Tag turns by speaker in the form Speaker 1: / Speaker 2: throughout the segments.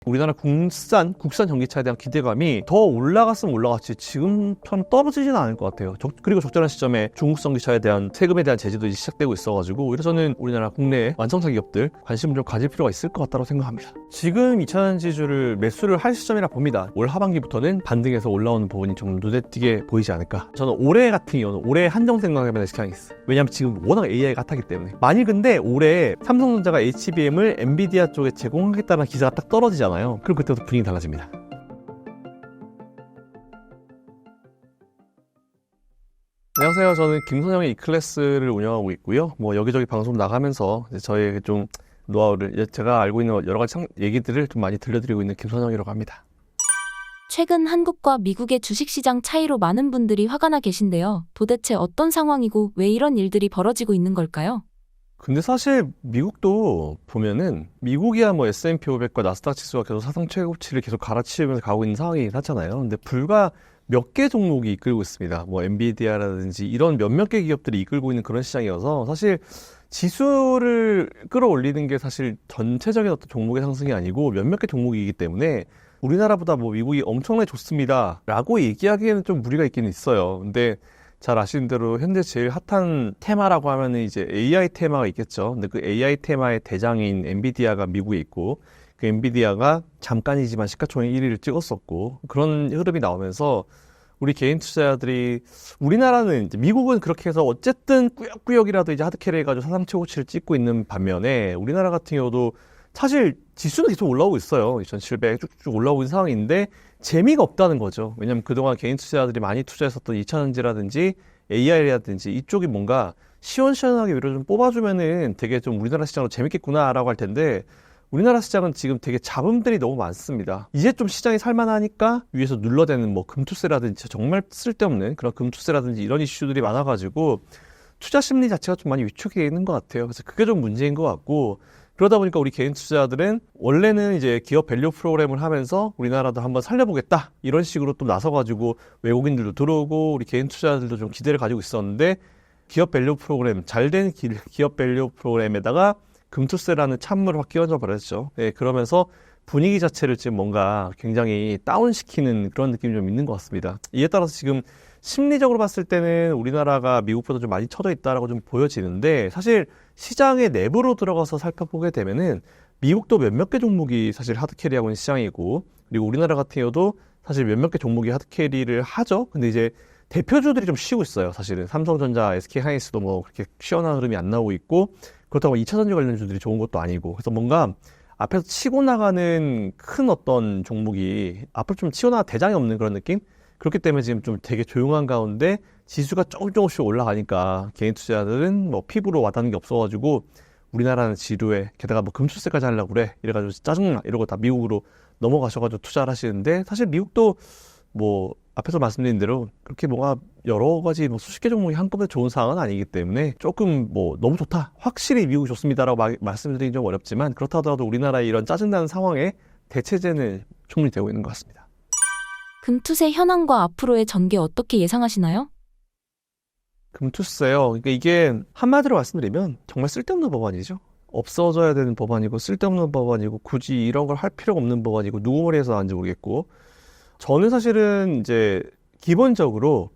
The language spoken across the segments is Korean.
Speaker 1: 우리나라 국산 전기차에 대한 기대감이 더 올라갔으면 올라갔지 지금처럼 떨어지지는 않을 것 같아요. 그리고 적절한 시점에 중국 전기차에 대한 세금에 대한 제재도 이제 시작되고 있어가지고 오히려 저는 우리나라 국내 완성차 기업들 관심을 좀 가질 필요가 있을 것 같다고 생각합니다. 지금 2차전지주를 매수를 할 시점이라 봅니다. 올 하반기부터는 반등해서 올라오는 부분이 좀 눈에 띄게 보이지 않을까. 저는 올해 같은 경우는 올해 한정 생각해보는 시장이 있어요. 왜냐하면 지금 워낙 AI가 핫하기 때문에. 만일 근데 올해 삼성전자가 HBM을 엔비디아 쪽에 제공하겠다는 기사가 딱 떨어지잖아요. 그럼 그때부터 분위기 달라집니다. 안녕하세요. 저는 김선영의 이클래스를 운영하고 있고요. 여기저기 방송 나가면서 저의 좀 노하우를, 제가 알고 있는 여러 가지 얘기들을 좀 많이 들려드리고 있는 김선영이라고 합니다.
Speaker 2: 최근 한국과 미국의 주식시장 차이로 많은 분들이 화가 나 계신데요. 도대체 어떤 상황이고 왜 이런 일들이 벌어지고 있는 걸까요?
Speaker 1: 근데 사실 미국도 보면은 미국이야 S&P 500과 나스닥 지수가 계속 사상 최고치를 계속 갈아치우면서 가고 있는 상황이긴 하잖아요. 근데 불과 몇 개 종목이 이끌고 있습니다. 엔비디아라든지 이런 몇몇 개 기업들이 이끌고 있는 그런 시장이어서 사실 지수를 끌어올리는 게 사실 전체적인 어떤 종목의 상승이 아니고 몇몇 개 종목이기 때문에 우리나라보다 미국이 엄청나게 좋습니다 라고 얘기하기에는 좀 무리가 있긴 있어요. 근데 잘 아시는 대로 현재 제일 핫한 테마라고 하면은 이제 AI 테마가 있겠죠. 근데 그 AI 테마의 대장인 엔비디아가 미국에 있고, 그 엔비디아가 잠깐이지만 시가총액 1위를 찍었었고, 그런 흐름이 나오면서 우리 개인 투자자들이, 우리나라는 이제 미국은 그렇게 해서 어쨌든 꾸역꾸역이라도 이제 하드캐리 해가지고 사상 최고치를 찍고 있는 반면에 우리나라 같은 경우도 사실 지수는 계속 올라오고 있어요. 2700 쭉쭉 올라오고 있는 상황인데 재미가 없다는 거죠. 왜냐면 그동안 개인 투자자들이 많이 투자했었던 2차전지라든지 AI라든지 이쪽이 뭔가 시원시원하게 위로 좀 뽑아주면은 되게 좀 우리나라 시장으로 재밌겠구나라고 할 텐데 우리나라 시장은 지금 되게 잡음들이 너무 많습니다. 이제 좀 시장이 살만하니까 위에서 눌러대는 금투세라든지 정말 쓸데없는 그런 금투세라든지 이런 이슈들이 많아가지고 투자 심리 자체가 좀 많이 위축이 되어 있는 것 같아요. 그래서 그게 좀 문제인 것 같고, 그러다 보니까 우리 개인 투자자들은 원래는 이제 기업 밸류 프로그램을 하면서 우리나라도 한번 살려보겠다 이런 식으로 또 나서가지고 외국인들도 들어오고 우리 개인 투자자들도 좀 기대를 가지고 있었는데, 기업 밸류 프로그램, 잘된 기업 밸류 프로그램에다가 금투세라는 찬물을 확 끼얹어 버렸죠. 네, 그러면서 분위기 자체를 지금 뭔가 굉장히 다운시키는 그런 느낌이 좀 있는 것 같습니다. 이에 따라서 지금 심리적으로 봤을 때는 우리나라가 미국보다 좀 많이 쳐져 있다라고 좀 보여지는데, 사실 시장의 내부로 들어가서 살펴보게 되면은 미국도 몇몇 개 종목이 사실 하드캐리하고 있는 시장이고, 그리고 우리나라 같은 경우도 사실 몇몇 개 종목이 하드캐리를 하죠. 근데 이제 대표주들이 좀 쉬고 있어요. 사실은 삼성전자, SK하이닉스도 그렇게 시원한 흐름이 안 나오고 있고, 그렇다고 2차전지 관련주들이 좋은 것도 아니고, 그래서 뭔가 앞에서 치고 나가는 큰 어떤 종목이 앞으로 좀 치고 나가 대장이 없는 그런 느낌? 그렇기 때문에 지금 좀 되게 조용한 가운데 지수가 조금씩 올라가니까 개인 투자자들은 피부로 와닿는 게 없어가지고 우리나라는 지루해. 게다가 금투세까지 하려고 그래. 이래가지고 짜증나. 이러고 다 미국으로 넘어가셔가지고 투자를 하시는데, 사실 미국도 앞에서 말씀드린 대로 그렇게 여러 가지 수십 개 종목이 한꺼번에 좋은 상황은 아니기 때문에 조금 너무 좋다. 확실히 미국이 좋습니다라고 말씀드리기 좀 어렵지만, 그렇다 하더라도 우리나라의 이런 짜증나는 상황에 대체제는 충분히 되고 있는 것 같습니다.
Speaker 2: 금투세 현황과 앞으로의 전개 어떻게 예상하시나요?
Speaker 1: 금투세요. 그러니까 이게 한마디로 말씀드리면 정말 쓸데없는 법안이죠. 없어져야 되는 법안이고 쓸데없는 법안이고 굳이 이런 걸 할 필요가 없는 법안이고 누구 머리에서 나왔는지 모르겠고, 저는 사실은 이제 기본적으로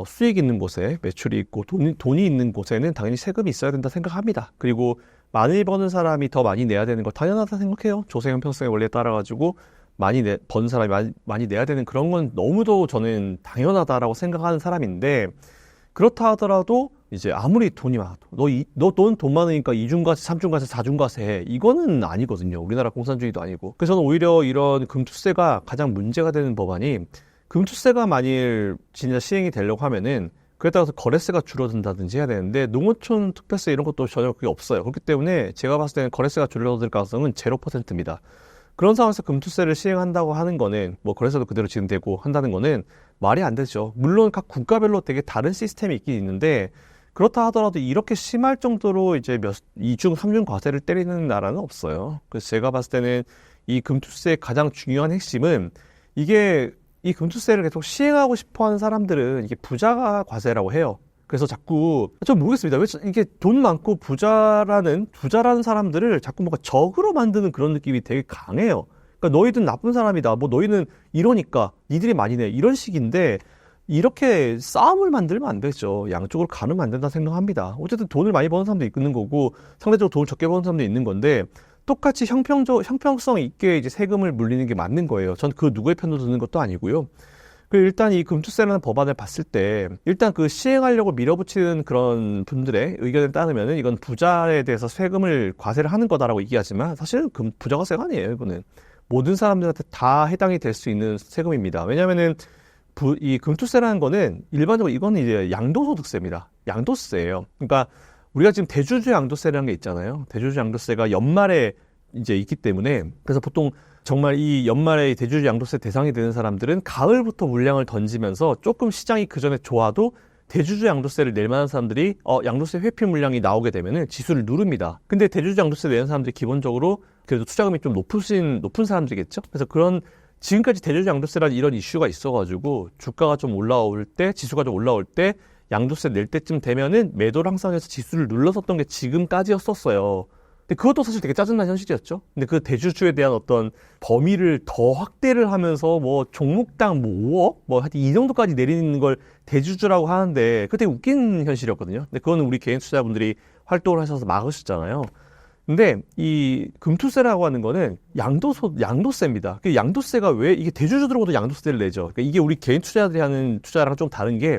Speaker 1: 수익 있는 곳에 매출이 있고 돈이 있는 곳에는 당연히 세금이 있어야 된다 생각합니다. 그리고 많이 버는 사람이 더 많이 내야 되는 거 당연하다 생각해요. 조세 형평성의 원리에 따라가지고 많이 번 사람이 많이 내야 되는 그런 건 너무도 저는 당연하다라고 생각하는 사람인데, 그렇다 하더라도 이제 아무리 돈이 많아도 넌 돈 많으니까 2중과세, 3중과세, 4중과세 해. 이거는 아니거든요. 우리나라 공산주의도 아니고. 그래서 저는 오히려 이런 금투세가 가장 문제가 되는 법안이, 금투세가 만일 진짜 시행이 되려고 하면은 그에 따라서 거래세가 줄어든다든지 해야 되는데, 농어촌 특별세 이런 것도 전혀 그게 없어요. 그렇기 때문에 제가 봤을 때는 거래세가 줄어들 가능성은 0%입니다. 그런 상황에서 금투세를 시행한다고 하는 거는 거래세도 그대로 진행되고 한다는 거는 말이 안 되죠. 물론 각 국가별로 되게 다른 시스템이 있긴 있는데, 그렇다 하더라도 이렇게 심할 정도로 이제 2중, 3중 과세를 때리는 나라는 없어요. 그래서 제가 봤을 때는 이 금투세의 가장 중요한 핵심은, 이 금투세를 계속 시행하고 싶어 하는 사람들은 이게 부자가 과세라고 해요. 그래서 자꾸 전 모르겠습니다. 왜 이게 돈 많고 부자라는 사람들을 자꾸 적으로 만드는 그런 느낌이 되게 강해요. 그러니까 너희들 나쁜 사람이다. 뭐 너희는 이러니까 니들이 많이 내. 이런 식인데 이렇게 싸움을 만들면 안 되죠. 양쪽으로 가면 안 된다 생각합니다. 어쨌든 돈을 많이 버는 사람도 있는 거고 상대적으로 돈을 적게 버는 사람도 있는 건데 똑같이 형평성 있게 이제 세금을 물리는 게 맞는 거예요. 전 그 누구의 편도 드는 것도 아니고요. 그리고 일단 이 금투세라는 법안을 봤을 때 일단 그 시행하려고 밀어붙이는 그런 분들의 의견에 따르면은 이건 부자에 대해서 세금을 과세를 하는 거다라고 얘기하지만 사실은 부자가세가 아니에요. 이거는 모든 사람들한테 다 해당이 될 수 있는 세금입니다. 왜냐면은 이 금투세라는 거는 일반적으로 이거는 이제 양도소득세입니다. 양도세예요. 그러니까 우리가 지금 대주주 양도세라는 게 있잖아요. 대주주 양도세가 연말에 이제 있기 때문에 그래서 보통 정말 이 연말에 대주주 양도세 대상이 되는 사람들은 가을부터 물량을 던지면서 조금 시장이 그 전에 좋아도 대주주 양도세를 낼 만한 사람들이 양도세 회피 물량이 나오게 되면은 지수를 누릅니다. 근데 대주주 양도세 내는 사람들이 기본적으로 그래도 투자금이 좀 높은 사람들이겠죠. 그래서 그런 지금까지 대주주 양도세라는 이런 이슈가 있어가지고 주가가 좀 올라올 때 지수가 좀 올라올 때 양도세 낼 때쯤 되면은 매도를 항상 해서 지수를 눌렀었던 게 지금까지였었어요. 근데 그것도 사실 되게 짜증난 현실이었죠. 근데 그 대주주에 대한 어떤 범위를 더 확대를 하면서 뭐 종목당 뭐 5억? 뭐 하여튼 이 정도까지 내리는 걸 대주주라고 하는데 그게 되게 웃긴 현실이었거든요. 근데 그거는 우리 개인 투자자분들이 활동을 하셔서 막으셨잖아요. 근데 이 금투세라고 하는 거는 양도세입니다. 그 양도세가 왜 이게 대주주들보다 양도세를 내죠. 그러니까 이게 우리 개인 투자자들이 하는 투자랑 좀 다른 게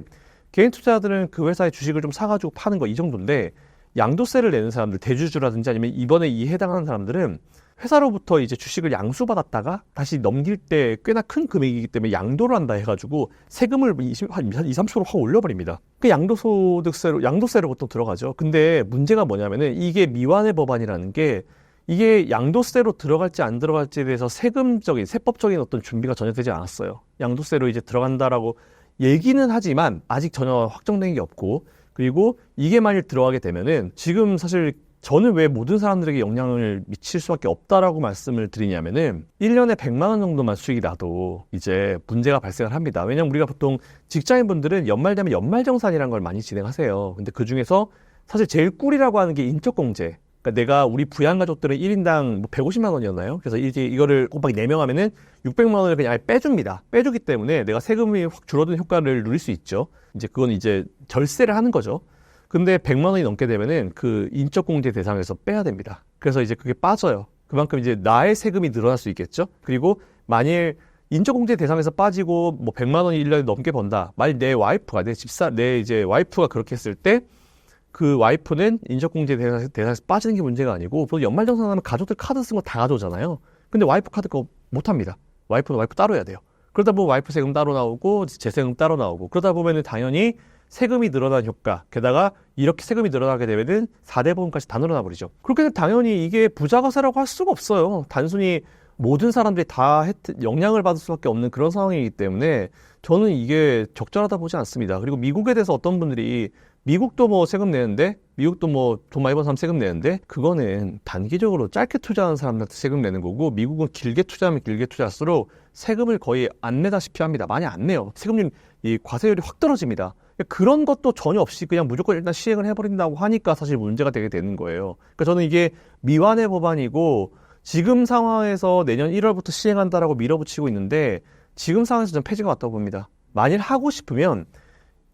Speaker 1: 개인 투자자들은 그 회사의 주식을 좀 사가지고 파는 거 이 정도인데 양도세를 내는 사람들, 대주주라든지 아니면 이번에 이 해당하는 사람들은 회사로부터 이제 주식을 양수받았다가 다시 넘길 때 꽤나 큰 금액이기 때문에 양도를 한다 해가지고 세금을 한 20, 30% 확 올려버립니다. 그 양도세로 보통 들어가죠. 근데 문제가 뭐냐면은 이게 미완의 법안이라는 게 이게 양도세로 들어갈지 안 들어갈지에 대해서 세법적인 어떤 준비가 전혀 되지 않았어요. 양도세로 이제 들어간다라고 얘기는 하지만 아직 전혀 확정된 게 없고 그리고 이게 만일 들어가게 되면은 지금 사실 저는 왜 모든 사람들에게 영향을 미칠 수밖에 없다라고 말씀을 드리냐면은 1년에 100만 원 정도만 수익이 나도 이제 문제가 발생을 합니다. 왜냐면 우리가 보통 직장인분들은 연말 되면 연말정산이라는 걸 많이 진행하세요. 근데 그 중에서 사실 제일 꿀이라고 하는 게 인적공제. 그러니까 내가 우리 부양가족들은 1인당 뭐 150만 원이었나요? 그래서 이제 이거를 곱하기 4명 하면은 600만 원을 그냥 아예 빼줍니다. 빼주기 때문에 내가 세금이 확 줄어든 효과를 누릴 수 있죠. 이제 그건 이제 절세를 하는 거죠. 근데 100만 원이 넘게 되면은 그 인적공제 대상에서 빼야 됩니다. 그래서 이제 그게 빠져요. 그만큼 이제 나의 세금이 늘어날 수 있겠죠. 그리고 만일 인적공제 대상에서 빠지고 뭐 100만 원이 1년에 넘게 번다. 만일 내 와이프가 내 이제 와이프가 그렇게 했을 때 그 와이프는 인적공제 대상에서 빠지는 게 문제가 아니고 보통 연말정산하면 가족들 카드 쓴 거 다 가져오잖아요. 근데 와이프 카드 그거 못 합니다. 와이프는 와이프 따로 해야 돼요. 그러다 보면 와이프 세금 따로 나오고 제 세금 따로 나오고 그러다 보면은 당연히 세금이 늘어난 효과 게다가 이렇게 세금이 늘어나게 되면은 4대 보험까지 다 늘어나 버리죠. 그렇게 되면 당연히 이게 부자가세라고 할 수가 없어요. 단순히 모든 사람들이 다 영향을 받을 수밖에 없는 그런 상황이기 때문에 저는 이게 적절하다 보지 않습니다. 그리고 미국에 대해서 어떤 분들이 미국도 뭐 세금 내는데 미국도 뭐 돈 많이 버는 사람 세금 내는데 그거는 단기적으로 짧게 투자하는 사람한테 세금 내는 거고 미국은 길게 투자하면 길게 투자할수록 세금을 거의 안 내다시피 합니다. 많이 안 내요. 세금률 이 과세율이 확 떨어집니다. 그런 것도 전혀 없이 그냥 무조건 일단 시행을 해버린다고 하니까 사실 문제가 되게 되는 거예요. 그러니까 저는 이게 미완의 법안이고 지금 상황에서 내년 1월부터 시행한다라고 밀어붙이고 있는데 지금 상황에서 좀 폐지가 왔다고 봅니다. 만일 하고 싶으면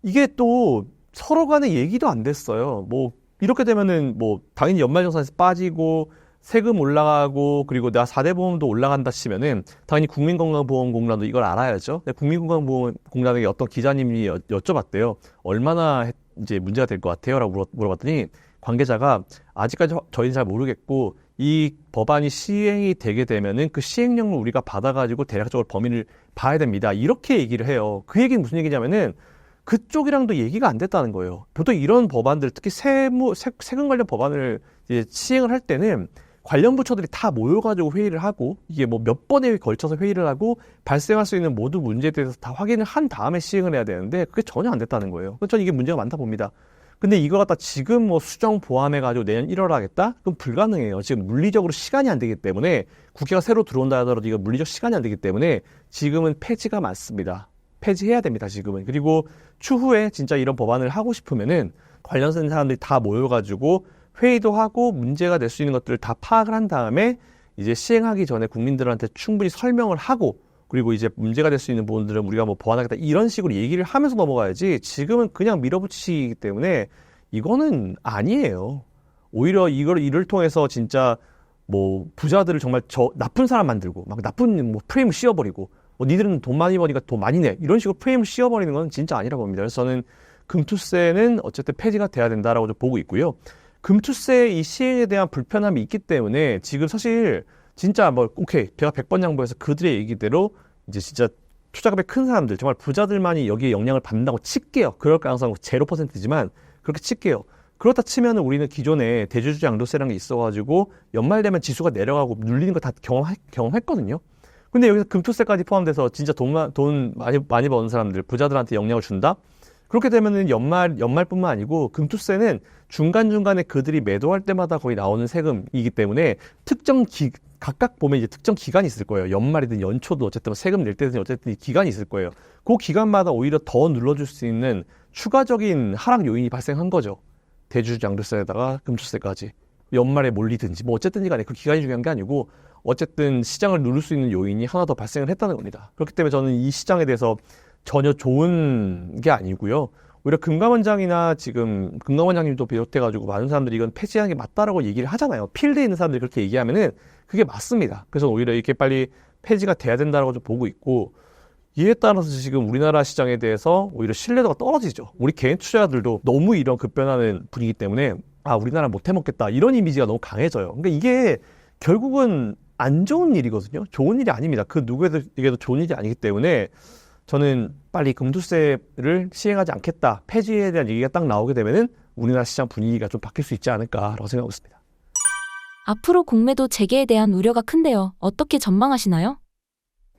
Speaker 1: 이게 또 서로 간에 얘기도 안 됐어요. 뭐 이렇게 되면은 뭐 당연히 연말정산에서 빠지고 세금 올라가고 그리고 내가 4대 보험도 올라간다 치면은 당연히 국민건강보험공단도 이걸 알아야죠. 국민건강보험공단에게 어떤 기자님이 여쭤봤대요. 얼마나 이제 문제가 될 것 같아요? 라고 물어봤더니 관계자가 아직까지 저희는 잘 모르겠고 이 법안이 시행이 되게 되면은 그 시행령을 우리가 받아가지고 대략적으로 범위를 봐야 됩니다. 이렇게 얘기를 해요. 그 얘기는 무슨 얘기냐면은 그쪽이랑도 얘기가 안 됐다는 거예요. 보통 이런 법안들, 특히 세금 관련 법안을 이제 시행을 할 때는 관련 부처들이 다 모여가지고 회의를 하고 이게 뭐 몇 번에 걸쳐서 회의를 하고 발생할 수 있는 모든 문제에 대해서 다 확인을 한 다음에 시행을 해야 되는데 그게 전혀 안 됐다는 거예요. 그래서 저는 이게 문제가 많다 봅니다. 근데 이거 갖다 지금 뭐 수정 보완해가지고 내년 1월 하겠다? 그럼 불가능해요. 지금 물리적으로 시간이 안 되기 때문에 국회가 새로 들어온다 하더라도 이거 물리적 시간이 안 되기 때문에 지금은 폐지가 맞습니다. 폐지해야 됩니다, 지금은. 그리고 추후에 진짜 이런 법안을 하고 싶으면은 관련된 사람들이 다 모여가지고 회의도 하고 문제가 될 수 있는 것들을 다 파악을 한 다음에 이제 시행하기 전에 국민들한테 충분히 설명을 하고 그리고 이제 문제가 될 수 있는 부분들은 우리가 뭐 보완하겠다 이런 식으로 얘기를 하면서 넘어가야지 지금은 그냥 밀어붙이기 때문에 이거는 아니에요. 오히려 이를 통해서 진짜 뭐 부자들을 정말 나쁜 사람 만들고 막 나쁜 뭐 프레임을 씌워버리고 뭐 니들은 돈 많이 버니까 돈 많이 내 이런 식으로 프레임을 씌워버리는 건 진짜 아니라고 봅니다. 그래서 저는 금투세는 어쨌든 폐지가 돼야 된다라고 좀 보고 있고요. 금투세 이 시행에 대한 불편함이 있기 때문에 지금 사실 진짜 뭐 오케이 제가 100번 양보해서 그들의 얘기대로 이제 진짜 투자금이 큰 사람들 정말 부자들만이 여기에 영향을 받는다고 칠게요. 그럴 가능성은 0%지만 그렇게 칠게요. 그렇다 치면은 우리는 기존에 대주주 양도세라는 게 있어가지고 연말 되면 지수가 내려가고 눌리는 거 다 경험했거든요. 근데 여기서 금투세까지 포함돼서 진짜 돈 많이 버는 사람들 부자들한테 영향을 준다? 그렇게 되면은 연말뿐만 아니고 금투세는 중간중간에 그들이 매도할 때마다 거의 나오는 세금이기 때문에 각각 보면 이제 특정 기간이 있을 거예요. 연말이든 연초도 어쨌든 세금 낼 때든 어쨌든 기간이 있을 거예요. 그 기간마다 오히려 더 눌러줄 수 있는 추가적인 하락 요인이 발생한 거죠. 대주주 양도세에다가 금투세까지. 연말에 몰리든지 뭐 어쨌든 간에 그 기간이 중요한 게 아니고 어쨌든 시장을 누를 수 있는 요인이 하나 더 발생을 했다는 겁니다. 그렇기 때문에 저는 이 시장에 대해서 전혀 좋은 게 아니고요. 오히려 금감원장이나 지금 금감원장님도 비롯해가지고 많은 사람들이 이건 폐지하는 게 맞다라고 얘기를 하잖아요. 필드에 있는 사람들이 그렇게 얘기하면은 그게 맞습니다. 그래서 오히려 이렇게 빨리 폐지가 돼야 된다라고 좀 보고 있고 이에 따라서 지금 우리나라 시장에 대해서 오히려 신뢰도가 떨어지죠. 우리 개인 투자자들도 너무 이런 급변하는 분위기 때문에 우리나라 못 해먹겠다 이런 이미지가 너무 강해져요. 그러니까 이게 결국은 안 좋은 일이거든요. 좋은 일이 아닙니다. 그 누구에게도 좋은 일이 아니기 때문에 저는 빨리 금투세를 시행하지 않겠다. 폐지에 대한 얘기가 딱 나오게 되면은 우리나라 시장 분위기가 좀 바뀔 수 있지 않을까라고 생각하고 있습니다.
Speaker 2: 앞으로 공매도 재개에 대한 우려가 큰데요. 어떻게 전망하시나요?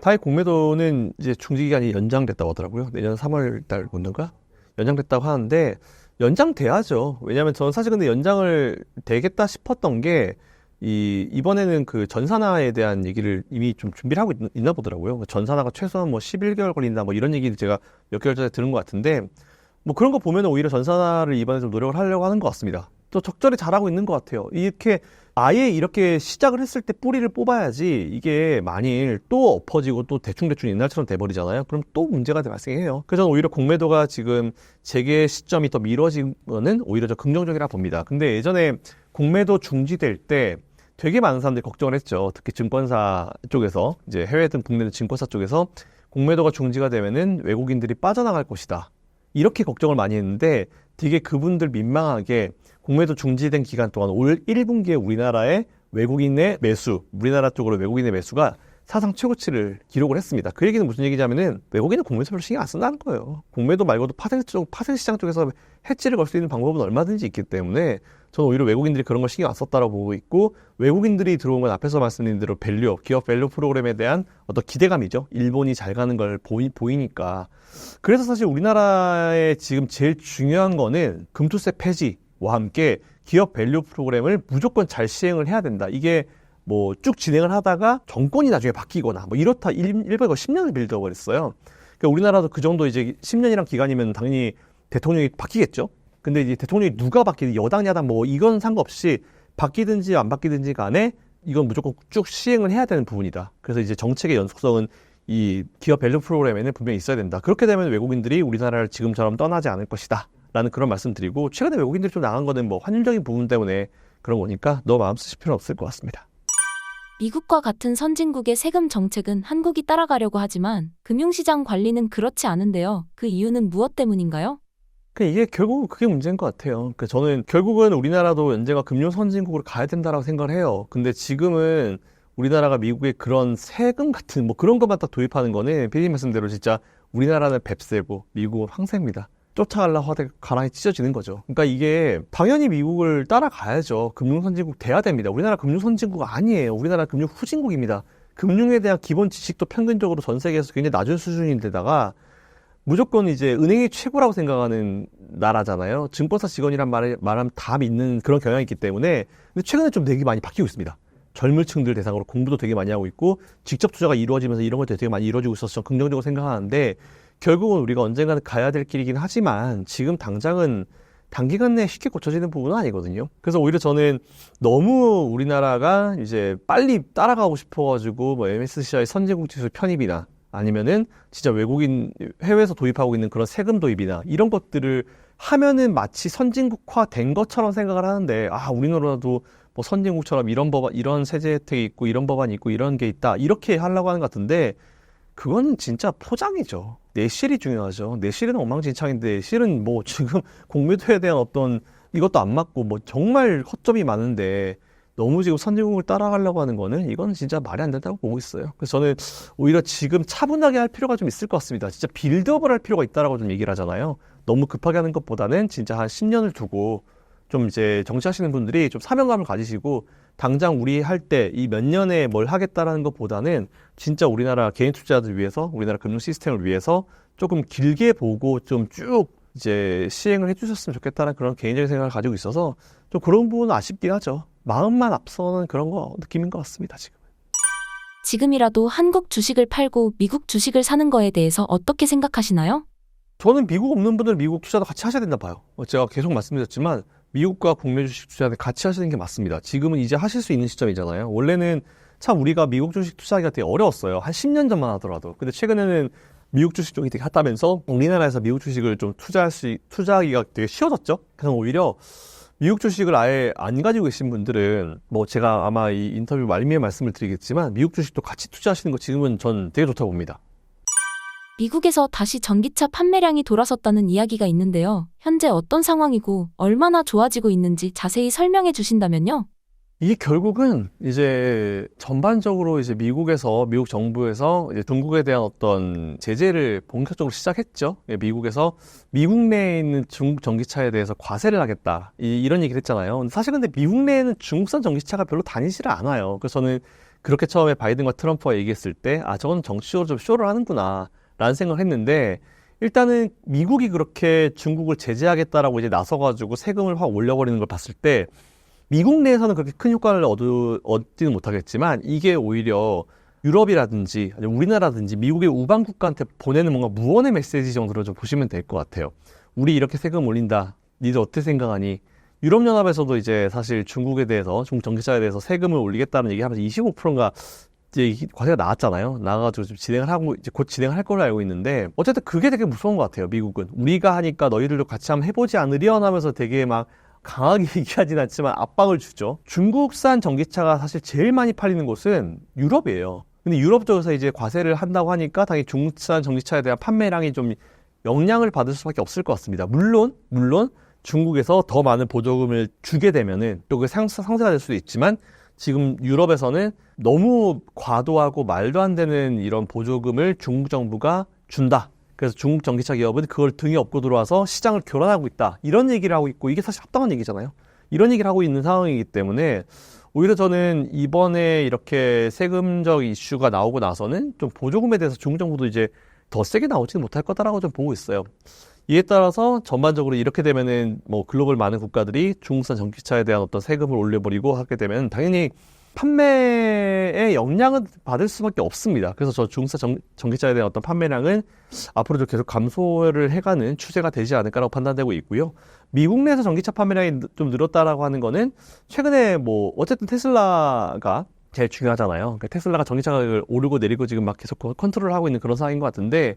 Speaker 1: 타입 공매도는 이제 중지기간이 연장됐다고 하더라고요. 내년 3월 달 건가? 연장됐다고 하는데 연장돼야죠. 왜냐하면 저는 사실 근데 연장을 되겠다 싶었던 게 이번에는 그 전산화에 대한 얘기를 이미 좀 준비를 하고 있나 보더라고요. 전산화가 최소한 뭐 11개월 걸린다 뭐 이런 얘기를 제가 몇 개월 전에 들은 것 같은데 뭐 그런 거 보면 오히려 전산화를 이번에 좀 노력을 하려고 하는 것 같습니다. 또 적절히 잘하고 있는 것 같아요. 이렇게 아예 이렇게 시작을 했을 때 뿌리를 뽑아야지 이게 만일 또 엎어지고 또 대충 옛날처럼 돼버리잖아요. 그럼 또 문제가 발생해요. 그래서 저는 오히려 공매도가 지금 재개 시점이 더 미뤄지면은 오히려 저 긍정적이라 봅니다. 근데 예전에 공매도 중지될 때 되게 많은 사람들이 걱정을 했죠. 특히 증권사 쪽에서 이제 해외든 국내든 증권사 쪽에서 공매도가 중지가 되면은 외국인들이 빠져나갈 것이다. 이렇게 걱정을 많이 했는데 되게 그분들 민망하게 공매도 중지된 기간 동안 올 1분기에 우리나라의 외국인의 매수, 우리나라 쪽으로 외국인의 매수가 사상 최고치를 기록을 했습니다. 그 얘기는 무슨 얘기냐면은 외국인은 공매도 별로 신경 안 쓴다는 거예요. 공매도 말고도 파생 시장 쪽에서 해지를 걸 수 있는 방법은 얼마든지 있기 때문에 저는 오히려 외국인들이 그런 걸 신경 안 썼다라고 보고 있고 외국인들이 들어온 건 앞에서 말씀드린 대로 기업 밸류 프로그램에 대한 어떤 기대감이죠. 일본이 잘 가는 걸 보이니까. 그래서 사실 우리나라의 지금 제일 중요한 거는 금투세 폐지와 함께 기업 밸류 프로그램을 무조건 잘 시행을 해야 된다. 이게 뭐 쭉 진행을 하다가 정권이 나중에 바뀌거나 뭐 이렇다 일본이 10년을 빌려버렸어요. 그러니까 우리나라도 그 정도 이제 10년이란 기간이면 당연히 대통령이 바뀌겠죠. 근데 이제 대통령이 누가 바뀌든 여당 야당 뭐 이건 상관없이 바뀌든지 안 바뀌든지 간에 이건 무조건 쭉 시행을 해야 되는 부분이다. 그래서 이제 정책의 연속성은 이 기업 밸류 프로그램에는 분명히 있어야 된다. 그렇게 되면 외국인들이 우리나라를 지금처럼 떠나지 않을 것이다. 라는 그런 말씀 드리고 최근에 외국인들이 좀 나간 거는 뭐 환율적인 부분 때문에 그런 거니까 너무 마음 쓰실 필요는 없을 것 같습니다.
Speaker 2: 미국과 같은 선진국의 세금 정책은 한국이 따라가려고 하지만 금융시장 관리는 그렇지 않은데요. 그 이유는 무엇 때문인가요?
Speaker 1: 이게 결국 그게 문제인 것 같아요. 저는 결국은 우리나라도 언젠가 금융 선진국으로 가야 된다라고 생각을 해요. 근데 지금은 우리나라가 미국의 그런 세금 같은 뭐 그런 것만 딱 도입하는 거는 피디님 말씀대로 진짜 우리나라는 뱁새고 미국은 황새입니다. 쫓아가려고 하다가 가랑이 찢어지는 거죠. 그러니까 이게 당연히 미국을 따라가야죠. 금융선진국 돼야 됩니다. 우리나라 금융선진국 아니에요. 우리나라 금융후진국입니다. 금융에 대한 기본 지식도 평균적으로 전 세계에서 굉장히 낮은 수준인데다가 무조건 이제 은행이 최고라고 생각하는 나라잖아요. 증권사 직원이란 말하면 다 믿는 그런 경향이 있기 때문에 근데 최근에 좀 되게 많이 바뀌고 있습니다. 젊은 층들 대상으로 공부도 되게 많이 하고 있고 직접 투자가 이루어지면서 이런 것들이 되게 많이 이루어지고 있어서 좀 긍정적으로 생각하는데 결국은 우리가 언젠가는 가야 될 길이긴 하지만 지금 당장은 단기간 내에 쉽게 고쳐지는 부분은 아니거든요. 그래서 오히려 저는 너무 우리나라가 이제 빨리 따라가고 싶어가지고 뭐 MSCI 선진국 지수 편입이나 아니면은 진짜 외국인 해외에서 도입하고 있는 그런 세금 도입이나 이런 것들을 하면은 마치 선진국화 된 것처럼 생각을 하는데, 아, 우리나라도 뭐 선진국처럼 이런 법안, 이런 세제 혜택이 있고 이런 법안이 있고 이런 게 있다 이렇게 하려고 하는 것 같은데, 그거는 진짜 포장이죠. 내실이 중요하죠. 내실은 엉망진창인데 실은 뭐 지금 공매도에 대한 어떤 이것도 안 맞고 뭐 정말 허점이 많은데 너무 지금 선진국을 따라가려고 하는 거는 이건 진짜 말이 안 된다고 보고 있어요. 그래서 저는 오히려 지금 차분하게 할 필요가 좀 있을 것 같습니다. 진짜 빌드업을 할 필요가 있다라고 좀 얘기를 하잖아요. 너무 급하게 하는 것보다는 진짜 한 10년을 두고 좀 이제 정치하시는 분들이 좀 사명감을 가지시고 당장 우리 할 때 이 몇 년에 뭘 하겠다라는 것보다는 진짜 우리나라 개인 투자자들 위해서, 우리나라 금융 시스템을 위해서 조금 길게 보고 좀 쭉 이제 시행을 해주셨으면 좋겠다는 그런 개인적인 생각을 가지고 있어서 좀 그런 부분은 아쉽긴 하죠. 마음만 앞서는 그런 거 느낌인 것 같습니다, 지금.
Speaker 2: 지금이라도 한국 주식을 팔고 미국 주식을 사는 거에 대해서 어떻게 생각하시나요?
Speaker 1: 저는 미국 없는 분들 미국 투자도 같이 하셔야 된다 봐요. 제가 계속 말씀드렸지만 미국과 국내 주식 투자는 같이 하시는 게 맞습니다. 지금은 이제 하실 수 있는 시점이잖아요. 원래는 참 우리가 미국 주식 투자하기가 되게 어려웠어요. 한 10년 전만 하더라도. 근데 최근에는 미국 주식 쪽이 되게 핫하면서 우리나라에서 미국 주식을 좀 투자하기가 되게 쉬워졌죠. 그래서 오히려 미국 주식을 아예 안 가지고 계신 분들은 뭐 제가 아마 이 인터뷰 말미에 말씀을 드리겠지만 미국 주식도 같이 투자하시는 거 지금은 전 되게 좋다고 봅니다.
Speaker 2: 미국에서 다시 전기차 판매량이 돌아섰다는 이야기가 있는데요. 현재 어떤 상황이고 얼마나 좋아지고 있는지 자세히 설명해 주신다면요.
Speaker 1: 이게 결국은 이제 전반적으로 이제 미국 정부에서 이제 중국에 대한 어떤 제재를 본격적으로 시작했죠. 미국에서 미국 내에 있는 중국 전기차에 대해서 과세를 하겠다. 이런 얘기를 했잖아요. 사실 근데 미국 내에는 중국산 전기차가 별로 다니지를 않아요. 그래서 저는 그렇게 처음에 바이든과 트럼프가 얘기했을 때, 아, 저건 정치적으로 좀 쇼를 하는구나. 라는 생각을 했는데, 일단은 미국이 그렇게 중국을 제재하겠다라고 이제 나서가지고 세금을 확 올려버리는 걸 봤을 때, 미국 내에서는 그렇게 큰 효과를 얻지는 못하겠지만, 이게 오히려 유럽이라든지, 아니면 우리나라든지 미국의 우방 국가한테 보내는 뭔가 무언의 메시지 정도로 좀 보시면 될 것 같아요. 우리 이렇게 세금 올린다. 니들 어떻게 생각하니? 유럽연합에서도 이제 사실 중국에 대해서, 중국 전기차에 대해서 세금을 올리겠다는 얘기 하면서 25%인가 이제 과세가 나왔잖아요. 나와가지고 좀 진행을 하고, 이제 곧 진행을 할 걸로 알고 있는데, 어쨌든 그게 되게 무서운 것 같아요, 미국은. 우리가 하니까 너희들도 같이 한번 해보지 않으련 하면서 되게 막 강하게 얘기하진 않지만 압박을 주죠. 중국산 전기차가 사실 제일 많이 팔리는 곳은 유럽이에요. 근데 유럽 쪽에서 이제 과세를 한다고 하니까 당연히 중국산 전기차에 대한 판매량이 좀 영향을 받을 수밖에 없을 것 같습니다. 물론 중국에서 더 많은 보조금을 주게 되면은 또 그게 상쇄가 될 수도 있지만, 지금 유럽에서는 너무 과도하고 말도 안 되는 이런 보조금을 중국 정부가 준다. 그래서 중국 전기차 기업은 그걸 등에 업고 들어와서 시장을 교란하고 있다. 이런 얘기를 하고 있고, 이게 사실 합당한 얘기잖아요. 이런 얘기를 하고 있는 상황이기 때문에 오히려 저는 이번에 이렇게 세금적 이슈가 나오고 나서는 좀 보조금에 대해서 중국 정부도 이제 더 세게 나오지는 못할 거다라고 좀 보고 있어요. 이에 따라서 전반적으로 이렇게 되면은 뭐 글로벌 많은 국가들이 중국산 전기차에 대한 어떤 세금을 올려버리고 하게 되면 당연히 판매에 영향을 받을 수밖에 없습니다. 그래서 저 중국산 전기차에 대한 어떤 판매량은 앞으로도 계속 감소를 해가는 추세가 되지 않을까라고 판단되고 있고요. 미국 내에서 전기차 판매량이 좀 늘었다라고 하는 거는 최근에 뭐 어쨌든 테슬라가 제일 중요하잖아요. 그러니까 테슬라가 전기차 가격을 오르고 내리고 지금 막 계속 컨트롤하고 있는 그런 상황인 것 같은데,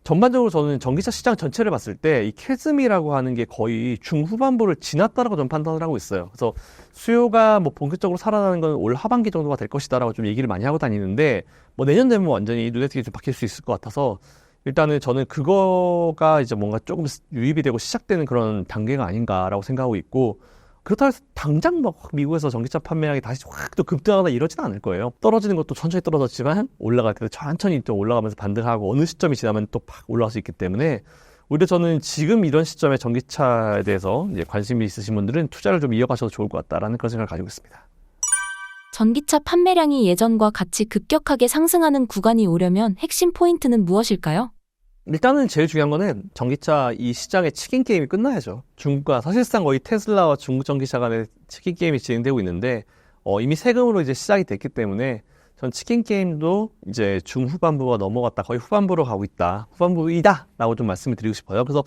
Speaker 1: 전반적으로 저는 전기차 시장 전체를 봤을 때 이 캐즘이라고 하는 게 거의 중후반부를 지났다라고 좀 판단을 하고 있어요. 그래서 수요가 뭐 본격적으로 살아나는 건 올 하반기 정도가 될 것이다라고 좀 얘기를 많이 하고 다니는데, 뭐 내년 되면 완전히 눈에 띄게 좀 바뀔 수 있을 것 같아서 일단은 저는 그거가 이제 뭔가 조금 유입이 되고 시작되는 그런 단계가 아닌가라고 생각하고 있고, 그렇다고 해서 당장 막 미국에서 전기차 판매량이 다시 확 또 급등하거나 이러지는 않을 거예요. 떨어지는 것도 천천히 떨어졌지만 올라갈 때도 천천히 또 올라가면서 반등하고 어느 시점이 지나면 또 팍 올라갈 수 있기 때문에, 오히려 저는 지금 이런 시점에 전기차에 대해서 이제 관심이 있으신 분들은 투자를 좀 이어가셔도 좋을 것 같다라는 그런 생각을 가지고 있습니다.
Speaker 2: 전기차 판매량이 예전과 같이 급격하게 상승하는 구간이 오려면 핵심 포인트는 무엇일까요?
Speaker 1: 일단은 제일 중요한 거는 전기차 이 시장의 치킨 게임이 끝나야죠. 중국과 사실상 거의 테슬라와 중국 전기차 간의 치킨 게임이 진행되고 있는데, 이미 세금으로 이제 시작이 됐기 때문에 전 치킨 게임도 이제 중후반부가 넘어갔다 거의 후반부로 가고 있다. 후반부이다! 라고 좀 말씀을 드리고 싶어요. 그래서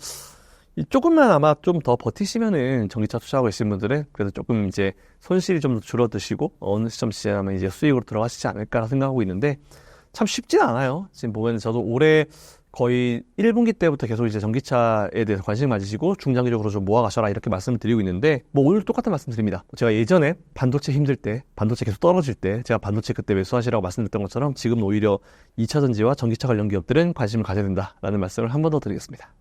Speaker 1: 조금만 아마 좀 더 버티시면은 전기차 투자하고 계신 분들은 그래도 조금 이제 손실이 좀 더 줄어드시고 어느 시점 지나면 이제 수익으로 들어가시지 않을까 생각하고 있는데 참 쉽진 않아요. 지금 보면 저도 올해 거의 1분기 때부터 계속 이제 전기차에 대해서 관심 가지시고 중장기적으로 좀 모아가셔라 이렇게 말씀을 드리고 있는데 뭐 오늘 똑같은 말씀 드립니다. 제가 예전에 반도체 힘들 때, 반도체 계속 떨어질 때 제가 반도체 그때 매수하시라고 말씀드렸던 것처럼 지금 오히려 2차 전지와 전기차 관련 기업들은 관심을 가져야 된다라는 말씀을 한 번 더 드리겠습니다.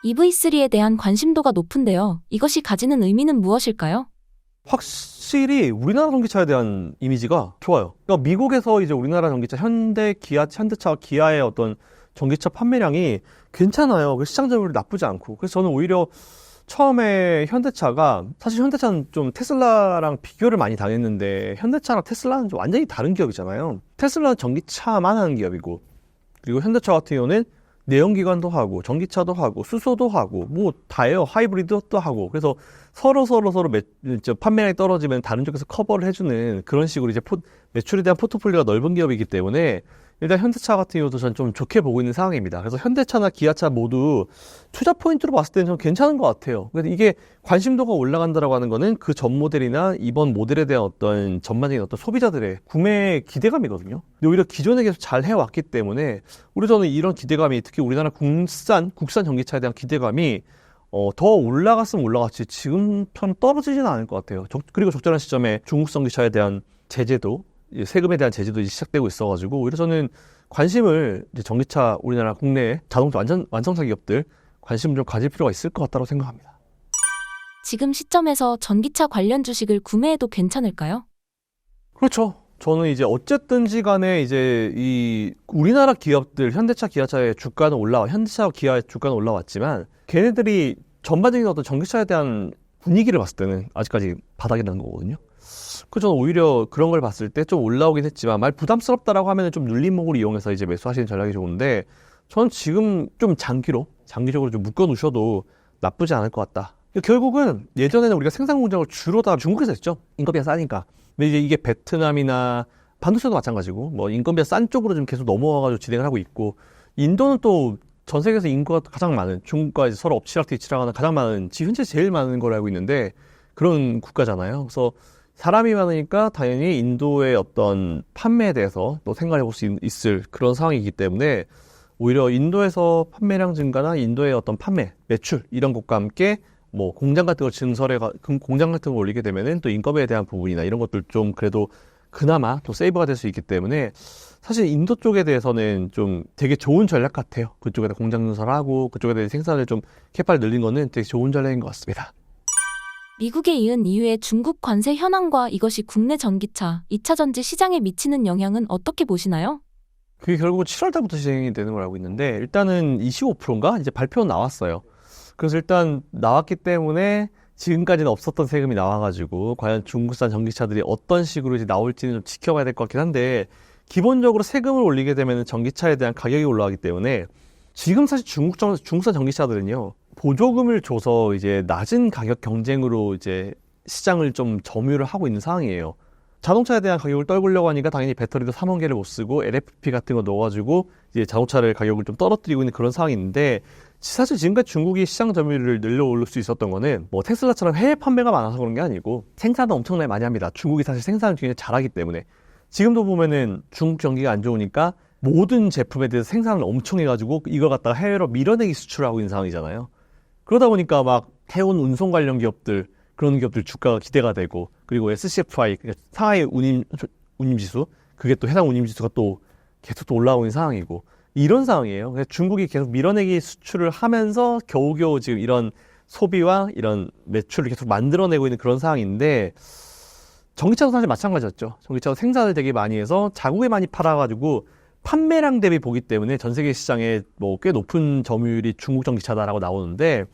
Speaker 2: EV3에 대한 관심도가 높은데요. 이것이 가지는 의미는 무엇일까요?
Speaker 1: 확실히 우리나라 전기차에 대한 이미지가 좋아요. 그러니까 미국에서 이제 우리나라 전기차 현대, 기아, 현대차, 기아의 어떤 전기차 판매량이 괜찮아요. 시장 점유율이 나쁘지 않고. 그래서 저는 오히려 처음에 현대차가 사실 현대차는 좀 테슬라랑 비교를 많이 당했는데 현대차랑 테슬라는 좀 완전히 다른 기업이잖아요. 테슬라는 전기차만 하는 기업이고 그리고 현대차 같은 경우는 내연기관도 하고 전기차도 하고 수소도 하고 뭐 다예요. 하이브리드도 하고. 그래서 서로 판매량이 떨어지면 다른 쪽에서 커버를 해주는 그런 식으로 이제 매출에 대한 포트폴리오가 넓은 기업이기 때문에 일단 현대차 같은 경우도 저는 좀 좋게 보고 있는 상황입니다. 그래서 현대차나 기아차 모두 투자 포인트로 봤을 때는 좀 괜찮은 것 같아요. 그래서 이게 관심도가 올라간다라고 하는 거는 그 전 모델이나 이번 모델에 대한 어떤 전반적인 어떤 소비자들의 구매 기대감이거든요. 근데 오히려 기존에 계속 잘 해왔기 때문에 저는 이런 기대감이 특히 우리나라 국산 전기차에 대한 기대감이 더 올라갔으면 올라갔지 지금처럼 떨어지지는 않을 것 같아요. 그리고 적절한 시점에 중국산 전기차에 대한 제재도 세금에 대한 제재도 이제 시작되고 있어가지고 오히려 저는 관심을 이제 전기차 우리나라 국내 자동차 완성차 기업들 관심을 좀 가질 필요가 있을 것 같다고 생각합니다.
Speaker 2: 지금 시점에서 전기차 관련 주식을 구매해도 괜찮을까요?
Speaker 1: 그렇죠. 저는 이제 어쨌든지 간에 이제 이 우리나라 기업들 현대차, 기아차의 주가는 현대차, 기아의 주가는 올라왔지만 걔네들이 전반적인 어떤 전기차에 대한 분위기를 봤을 때는 아직까지 바닥이라는 거거든요. 저는 오히려 그런 걸 봤을 때 좀 올라오긴 했지만 말 부담스럽다라고 하면 좀 눌림목을 이용해서 이제 매수하시는 전략이 좋은데 저는 지금 좀 장기적으로 좀 묶어 놓으셔도 나쁘지 않을 것 같다. 결국은 예전에는 우리가 생산 공장을 주로 다 중국에서 했죠. 인건비가 싸니까. 근데 이제 이게 베트남이나 반도체도 마찬가지고 뭐 인건비가 싼 쪽으로 좀 계속 넘어와가지고 진행을 하고 있고 인도는 또 전 세계에서 인구가 가장 많은 중국과 이제 서로 엎치락뒤치락하는 가장 많은 현재 제일 많은 걸 알고 있는데 그런 국가잖아요. 그래서 사람이 많으니까 당연히 인도의 어떤 판매에 대해서 또 생각해 볼 수 있을 그런 상황이기 때문에 오히려 인도에서 판매량 증가나 인도의 어떤 판매, 매출 이런 것과 함께 뭐 공장 같은 걸 올리게 되면은 또 인건비에 대한 부분이나 이런 것들 좀 그래도 그나마 또 세이브가 될 수 있기 때문에 사실 인도 쪽에 대해서는 좀 되게 좋은 전략 같아요. 그쪽에다 공장 건설을 하고 그쪽에 대해 생산을 좀 캐파를 늘린 거는 되게 좋은 전략인 것 같습니다.
Speaker 2: 미국에 이은 이후에 중국 관세 현황과 이것이 국내 전기차, 2차 전지 시장에 미치는 영향은 어떻게 보시나요?
Speaker 1: 그게 결국 7월 달부터 진행이 되는 걸 알고 있는데 일단은 25%인가 이제 발표는 나왔어요. 그래서 일단 나왔기 때문에 지금까지는 없었던 세금이 나와가지고 과연 중국산 전기차들이 어떤 식으로 이제 나올지는 좀 지켜봐야 될 것 같긴 한데 기본적으로 세금을 올리게 되면 전기차에 대한 가격이 올라가기 때문에 지금 사실 중국산 전기차들은요 보조금을 줘서 이제 낮은 가격 경쟁으로 이제 시장을 좀 점유를 하고 있는 상황이에요. 자동차에 대한 가격을 떨구려고 하니까 당연히 배터리도 3원 개를 못 쓰고 LFP 같은 거 넣어가지고 이제 자동차를 가격을 좀 떨어뜨리고 있는 그런 상황인데 사실 지금까지 중국이 시장 점유율을 늘려올 수 있었던 거는 뭐 테슬라처럼 해외 판매가 많아서 그런 게 아니고 생산은 엄청나게 많이 합니다. 중국이 사실 생산을 굉장히 잘하기 때문에 지금도 보면은 중국 경기가 안 좋으니까 모든 제품에 대해서 생산을 엄청 해가지고 이걸 갖다가 해외로 밀어내기 수출하고 있는 상황이잖아요. 그러다 보니까 막 해운 운송 관련 기업들 그런 기업들 주가가 기대가 되고 그리고 SCFI 그러니까 상하이 운임지수 그게 또 해당 운임지수가 또 계속 또 올라오고 있는 상황이고 이런 상황이에요. 그래서 중국이 계속 밀어내기 수출을 하면서 겨우겨우 지금 이런 소비와 이런 매출을 계속 만들어내고 있는 그런 상황인데 전기차도 사실 마찬가지였죠. 전기차도 생산을 되게 많이 해서 자국에 많이 팔아가지고 판매량 대비 보기 때문에 전 세계 시장에 뭐 꽤 높은 점유율이 중국 전기차다라고 나오는데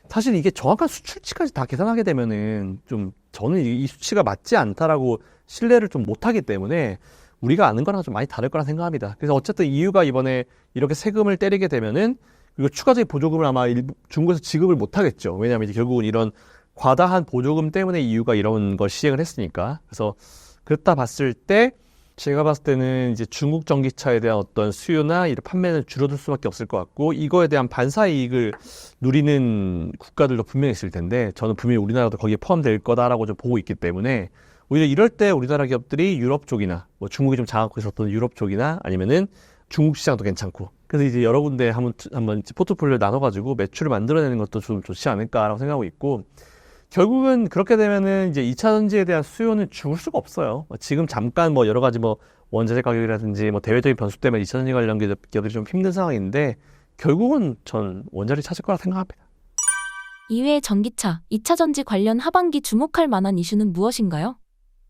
Speaker 1: 사실 이게 정확한 수출치까지 다 계산하게 되면은 좀 저는 이 수치가 맞지 않다라고 신뢰를 좀 못하기 때문에 우리가 아는 거랑 좀 많이 다를 거라 생각합니다. 그래서 어쨌든 EU가 이번에 이렇게 세금을 때리게 되면은 그리고 추가적인 보조금을 아마 중국에서 지급을 못 하겠죠. 왜냐하면 이제 결국은 이런 과다한 보조금 때문에 EU가 이런 걸 시행을 했으니까. 그래서 그렇다 봤을 때 제가 봤을 때는 이제 중국 전기차에 대한 어떤 수요나 이런 판매는 줄어들 수밖에 없을 것 같고, 이거에 대한 반사 이익을 누리는 국가들도 분명히 있을 텐데, 저는 분명히 우리나라도 거기에 포함될 거다라고 좀 보고 있기 때문에, 오히려 이럴 때 우리나라 기업들이 유럽 쪽이나, 뭐 중국이 좀 장악하고 있었던 유럽 쪽이나, 아니면은 중국 시장도 괜찮고, 그래서 이제 여러 군데 한번 포트폴리오를 나눠가지고 매출을 만들어내는 것도 좀 좋지 않을까라고 생각하고 있고, 결국은 그렇게 되면은 이제 2차 전지에 대한 수요는 죽을 수가 없어요. 지금 잠깐 뭐 여러 가지 뭐 원자재 가격이라든지 뭐 대외적인 변수 때문에 2차 전지 관련 기업들이 좀 힘든 상황인데, 결국은 전 원자리 찾을 거라 생각합니다.
Speaker 2: 이외에 전기차, 2차 전지 관련 하반기 주목할 만한 이슈는 무엇인가요?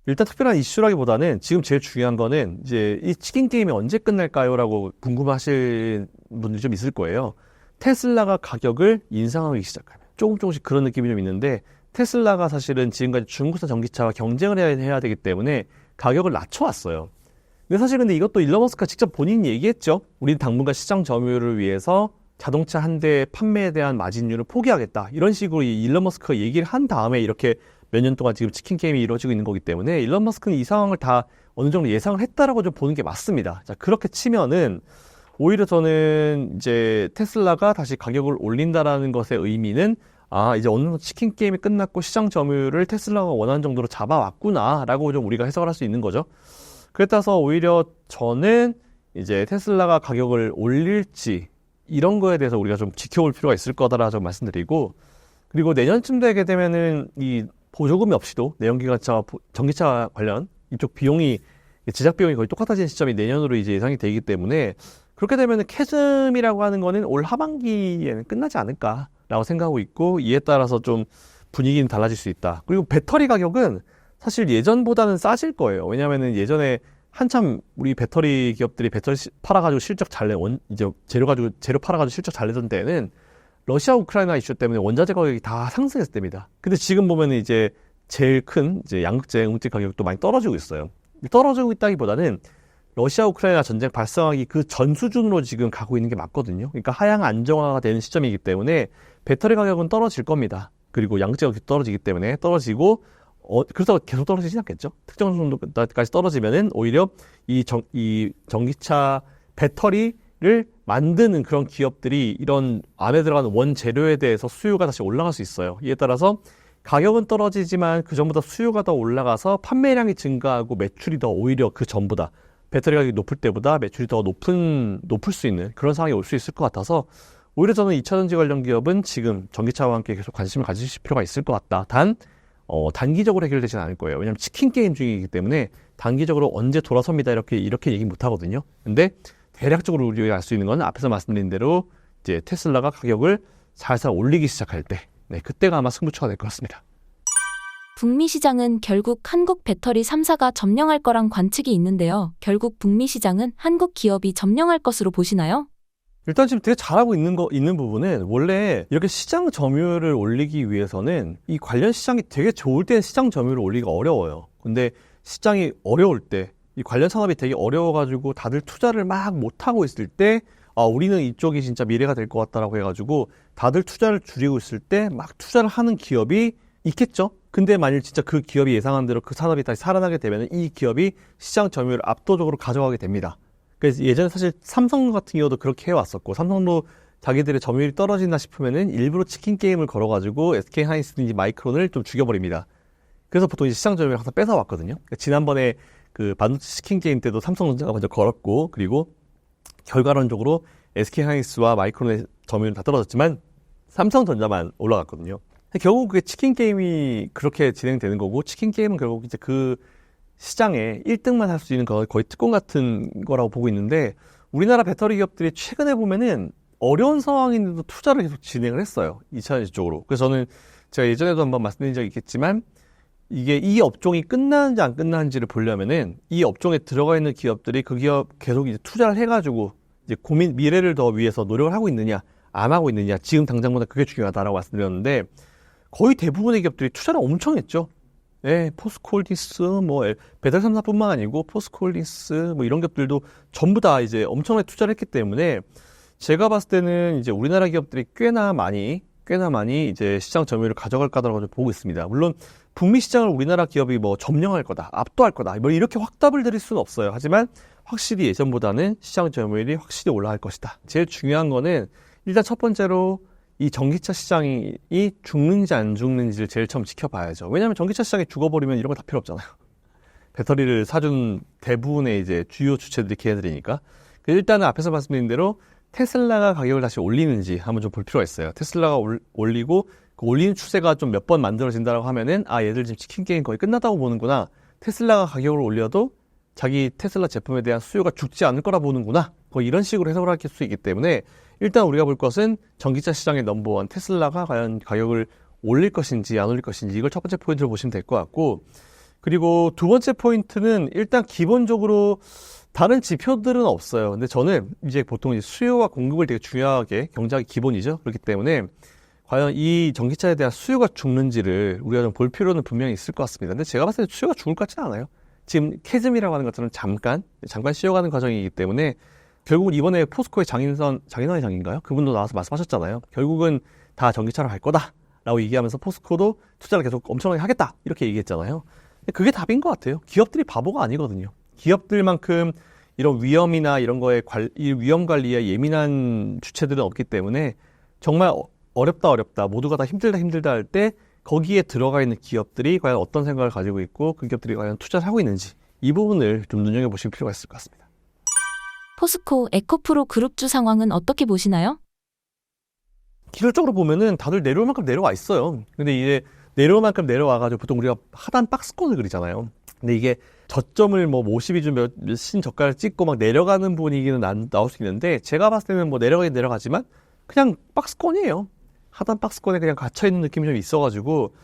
Speaker 1: 일단 특별한 이슈라기보다는 지금 제일 중요한 거는 이제 이 치킨 게임이 언제 끝날까요?라고 궁금하실 분들이 좀 있을 거예요. 테슬라가 가격을 인상하기 시작하면 조금씩 그런 느낌이 좀 있는데, 테슬라가 사실은 지금까지 중국산 전기차와 경쟁을 해야 되기 때문에 가격을 낮춰왔어요. 근데 이것도 일론 머스크가 직접 본인이 얘기했죠. 우리는 당분간 시장 점유율을 위해서 자동차 한 대 판매에 대한 마진율을 포기하겠다. 이런 식으로 일론 머스크가 얘기를 한 다음에 이렇게 몇 년 동안 지금 치킨 게임이 이루어지고 있는 거기 때문에, 일론 머스크는 이 상황을 다 어느 정도 예상을 했다라고 좀 보는 게 맞습니다. 자, 그렇게 치면은 오히려 저는 이제 테슬라가 다시 가격을 올린다라는 것의 의미는, 이제 어느 정도 치킨 게임이 끝났고 시장 점유율을 테슬라가 원하는 정도로 잡아왔구나라고 좀 우리가 해석을 할 수 있는 거죠. 그래 따라서 오히려 저는 이제 테슬라가 가격을 올릴지 이런 거에 대해서 우리가 좀 지켜볼 필요가 있을 거다라 좀 말씀드리고, 그리고 내년쯤 되게 되면은 이 보조금이 없이도 내연기관차, 전기차 관련 이쪽 비용이, 제작 비용이 거의 똑같아지는 시점이 내년으로 이제 예상이 되기 때문에, 그렇게 되면은 캐즘이라고 하는 거는 올 하반기에는 끝나지 않을까라고 생각하고 있고, 이에 따라서 좀 분위기는 달라질 수 있다. 그리고 배터리 가격은 사실 예전보다는 싸질 거예요. 왜냐면은 예전에 한참 우리 배터리 기업들이 배터리 팔아가지고 실적 잘 이제 재료 팔아가지고 실적 잘 내던 때는 러시아 우크라이나 이슈 때문에 원자재 가격이 다 상승했을 때입니다. 근데 지금 보면은 이제 제일 큰 이제 양극재 음식 가격도 많이 떨어지고 있어요. 떨어지고 있다기보다는 러시아 우크라이나 전쟁 발생하기 그 전 수준으로 지금 가고 있는 게 맞거든요. 그러니까 하향 안정화가 되는 시점이기 때문에 배터리 가격은 떨어질 겁니다. 그리고 양극재 가격이 떨어지기 때문에 떨어지고, 그래서 계속 떨어지진 않겠죠. 특정 정도까지 떨어지면은 오히려 이 전기차 배터리를 만드는 그런 기업들이 이런 안에 들어가는 원재료에 대해서 수요가 다시 올라갈 수 있어요. 이에 따라서 가격은 떨어지지만 그 전보다 수요가 더 올라가서 판매량이 증가하고 매출이 더 오히려 그 전보다 배터리 가격이 높을 때보다 매출이 더 높을 수 있는 그런 상황이 올 수 있을 것 같아서, 오히려 저는 2차 전지 관련 기업은 지금 전기차와 함께 계속 관심을 가지실 필요가 있을 것 같다. 단기적으로 해결되지는 않을 거예요. 왜냐하면 치킨 게임 중이기 때문에 단기적으로 언제 돌아섭니다 이렇게 얘기 못 하거든요. 근데 대략적으로 우리가 알 수 있는 건 앞에서 말씀드린 대로 이제 테슬라가 가격을 살살 올리기 시작할 때, 그때가 아마 승부처가 될 것 같습니다.
Speaker 2: 북미 시장은 결국 한국 배터리 3사가 점령할 거란 관측이 있는데요. 결국 북미 시장은 한국 기업이 점령할 것으로 보시나요?
Speaker 1: 일단 지금 되게 잘하고 있는 부분은, 원래 이렇게 시장 점유율을 올리기 위해서는 이 관련 시장이 되게 좋을 때는 시장 점유율을 올리기가 어려워요. 근데 시장이 어려울 때, 이 관련 산업이 되게 어려워가지고 다들 투자를 막 못하고 있을 때, 우리는 이쪽이 진짜 미래가 될 것 같다라고 해가지고 다들 투자를 줄이고 있을 때 막 투자를 하는 기업이 있겠죠. 근데 만일 진짜 그 기업이 예상한 대로 그 산업이 다시 살아나게 되면 이 기업이 시장 점유율을 압도적으로 가져가게 됩니다. 그래서 예전에 사실 삼성 같은 경우도 그렇게 해왔었고, 삼성도 자기들의 점유율이 떨어진다 싶으면은 일부러 치킨 게임을 걸어가지고 SK 하이닉스든지 마이크론을 좀 죽여버립니다. 그래서 보통 이제 시장 점유율을 항상 뺏어왔거든요. 그러니까 지난번에 그 반도체 치킨 게임 때도 삼성전자가 먼저 걸었고, 그리고 결과론적으로 SK 하이닉스와 마이크론의 점유율은 다 떨어졌지만 삼성전자만 올라갔거든요. 결국 그게 치킨 게임이 그렇게 진행되는 거고, 치킨 게임은 결국 이제 그 시장에 1등만 할 수 있는 거의 특권 같은 거라고 보고 있는데, 우리나라 배터리 기업들이 최근에 보면은 어려운 상황인데도 투자를 계속 진행을 했어요. 2차 쪽으로. 그래서 저는 제가 예전에도 한번 말씀드린 적이 있겠지만, 이게 이 업종이 끝나는지 안 끝나는지를 보려면은 이 업종에 들어가 있는 기업들이 그 기업 계속 이제 투자를 해가지고 이제 미래를 더 위해서 노력을 하고 있느냐, 안 하고 있느냐, 지금 당장보다 그게 중요하다라고 말씀드렸는데, 거의 대부분의 기업들이 투자를 엄청 했죠. 포스코홀딩스, 배터리 3사뿐만 아니고 포스코홀딩스 이런 기업들도 전부 다 이제 엄청나게 투자를 했기 때문에, 제가 봤을 때는 이제 우리나라 기업들이 꽤나 많이 이제 시장 점유율을 가져갈 거라고 보고 있습니다. 물론 북미 시장을 우리나라 기업이 뭐 점령할 거다, 압도할 거다, 뭐 이렇게 확답을 드릴 수는 없어요. 하지만 확실히 예전보다는 시장 점유율이 확실히 올라갈 것이다. 제일 중요한 거는 일단 첫 번째로 이 전기차 시장이 죽는지 안 죽는지를 제일 처음 지켜봐야죠. 왜냐하면 전기차 시장이 죽어버리면 이런 거 다 필요 없잖아요. 배터리를 사준 대부분의 이제 주요 주체들이 걔네들이니까. 일단은 앞에서 말씀드린 대로 테슬라가 가격을 다시 올리는지 한번 좀 볼 필요가 있어요. 테슬라가 올리고 그 올리는 추세가 좀 몇 번 만들어진다고 하면은 얘들 지금 치킨 게임 거의 끝났다고 보는구나. 테슬라가 가격을 올려도 자기 테슬라 제품에 대한 수요가 죽지 않을 거라 보는구나. 거의 이런 식으로 해석을 할 수 있기 때문에 일단 우리가 볼 것은 전기차 시장의 넘버원 테슬라가 과연 가격을 올릴 것인지 안 올릴 것인지 이걸 첫 번째 포인트로 보시면 될 것 같고, 그리고 두 번째 포인트는 일단 기본적으로 다른 지표들은 없어요. 근데 저는 이제 보통 이제 수요와 공급을 되게 중요하게 경제학이 기본이죠. 그렇기 때문에 과연 이 전기차에 대한 수요가 죽는지를 우리가 좀 볼 필요는 분명히 있을 것 같습니다. 근데 제가 봤을 때 수요가 죽을 것 같지는 않아요. 지금 캐즘이라고 하는 것처럼 잠깐 쉬어가는 과정이기 때문에 결국은 이번에 포스코의 장인환 장인가요? 그분도 나와서 말씀하셨잖아요. 결국은 다 전기차로 갈 거다라고 얘기하면서 포스코도 투자를 계속 엄청나게 하겠다 이렇게 얘기했잖아요. 근데 그게 답인 것 같아요. 기업들이 바보가 아니거든요. 기업들만큼 이런 위험이나 이런 거에 이 위험 관리에 예민한 주체들은 없기 때문에 정말 어렵다 모두가 다 힘들다 할 때 거기에 들어가 있는 기업들이 과연 어떤 생각을 가지고 있고 그 기업들이 과연 투자를 하고 있는지 이 부분을 좀 눈여겨보실 필요가 있을 것 같습니다.
Speaker 2: 포스코, 에코프로 그룹주 상황은 어떻게 보시나요?
Speaker 1: 기술적으로 보면은 다들 내려올 만큼 내려와 있어요. 근데 이제 내려올 만큼 내려와가지고 보통 우리가 하단 박스권을 그리잖아요. 근데 이게 저점을 뭐 52주 몇신 저가를 찍고 막 내려가는 분위기는 나올 수 있는데 제가 봤을 때는 뭐 내려가긴 내려가지만 그냥 박스권이에요. 하단 박스권에 그냥 갇혀있는 느낌이 좀 있어가지고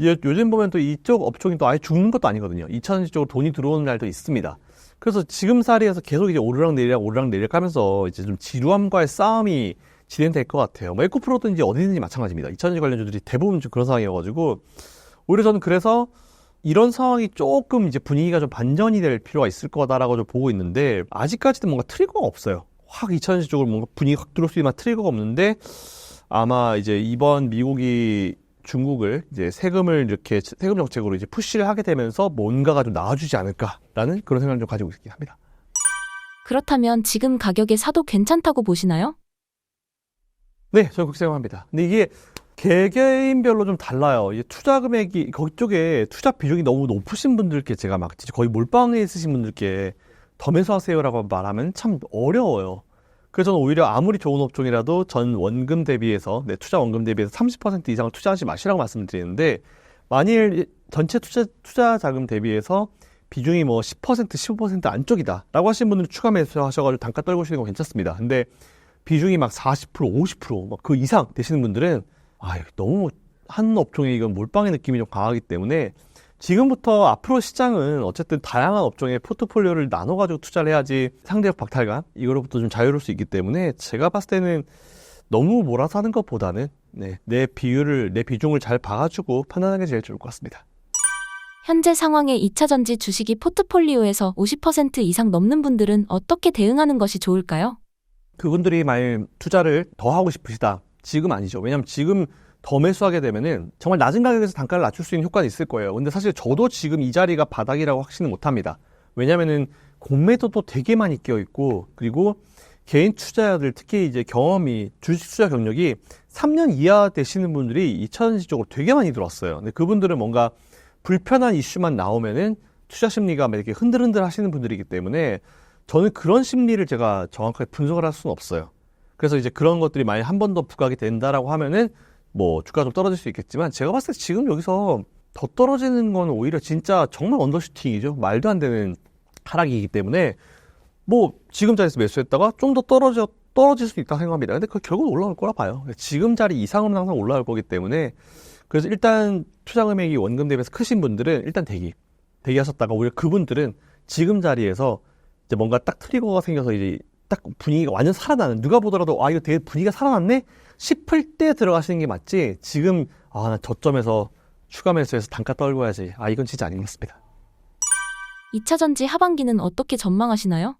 Speaker 1: 요즘 보면 또 이쪽 업종이 또 아예 죽는 것도 아니거든요. 2차전지 쪽으로 돈이 들어오는 날도 있습니다. 그래서 지금 사리에서 계속 이제 오르락내리락 하면서 이제 좀 지루함과의 싸움이 진행될 것 같아요. 뭐 에코프로든지 어디든지 마찬가지입니다. 2차전지 관련주들이 대부분 좀 그런 상황이어가지고 오히려 저는 그래서 이런 상황이 조금 이제 분위기가 좀 반전이 될 필요가 있을 거다라고 좀 보고 있는데 아직까지는 뭔가 트리거가 없어요. 확 2차전지 쪽으로 뭔가 분위기가 확 들어올 수 있는 트리거가 없는데 아마 이제 이번 미국이 중국을 이제 세금 정책으로 이제 푸시를 하게 되면서 뭔가가 좀 나아지지 않을까라는 그런 생각을 좀 가지고 있긴 합니다.
Speaker 2: 그렇다면 지금 가격에 사도 괜찮다고 보시나요?
Speaker 1: 네, 저는 그렇게 생각합니다. 근데 이게 개개인별로 좀 달라요. 이게 투자 금액이 그쪽에 투자 비중이 너무 높으신 분들께 제가 막 진짜 거의 몰빵에 있으신 분들께 더 매수하세요라고 말하면 참 어려워요. 그래서 저는 오히려 아무리 좋은 업종이라도 전 원금 대비해서 투자 원금 대비해서 30% 이상을 투자하지 마시라고 말씀드리는데 만일 전체 투자 자금 대비해서 비중이 뭐 10%, 15% 안쪽이다라고 하시는 분들은 추가 매수하셔가지고 단가 떨구시는 거 괜찮습니다. 근데 비중이 막 40%, 50% 막 그 이상 되시는 분들은 너무 한 업종에 이건 몰빵의 느낌이 좀 강하기 때문에 지금부터 앞으로 시장은 어쨌든 다양한 업종의 포트폴리오를 나눠가지고 투자를 해야지 상대적 박탈감 이거로부터 좀 자유로울 수 있기 때문에 제가 봤을 때는 너무 몰아서 하는 것보다는 내 비중을 잘 봐가지고 판단하는 게 제일 좋을 것 같습니다.
Speaker 2: 현재 상황에 2차전지 주식이 포트폴리오에서 50% 이상 넘는 분들은 어떻게 대응하는 것이 좋을까요?
Speaker 1: 그분들이 만약 투자를 더 하고 싶으시다. 지금 아니죠. 왜냐하면 지금 더 매수하게 되면은 정말 낮은 가격에서 단가를 낮출 수 있는 효과는 있을 거예요. 근데 사실 저도 지금 이 자리가 바닥이라고 확신은 못 합니다. 왜냐면은 공매도도 되게 많이 끼어 있고 그리고 개인 투자자들 특히 이제 주식 투자 경력이 3년 이하 되시는 분들이 2차전지 쪽으로 되게 많이 들어왔어요. 근데 그분들은 뭔가 불편한 이슈만 나오면은 투자 심리가 이렇게 흔들흔들 하시는 분들이기 때문에 저는 그런 심리를 제가 정확하게 분석을 할 수는 없어요. 그래서 이제 그런 것들이 만약 한 번 더 부각이 된다라고 하면은 뭐 주가가 좀 떨어질 수 있겠지만 제가 봤을 때 지금 여기서 더 떨어지는 건 오히려 진짜 정말 언더슈팅이죠. 말도 안 되는 하락이기 때문에 뭐 지금 자리에서 매수했다가 좀 더 떨어질 수 있다고 생각합니다. 근데 결국 올라올 거라 봐요. 지금 자리 이상으로는 항상 올라올 거기 때문에 그래서 일단 투자 금액이 원금 대비해서 크신 분들은 일단 대기하셨다가 오히려 그분들은 지금 자리에서 이제 뭔가 딱 트리거가 생겨서 이제 딱 분위기가 완전 살아나는 누가 보더라도 이거 되게 분위기가 살아났네 싶을 때 들어가시는 게 맞지 지금 나 저점에서 추가 매수해서 단가 떨궈야지 이건 진짜 아닌 것 같습니다.
Speaker 2: 2차전지 하반기는 어떻게 전망하시나요?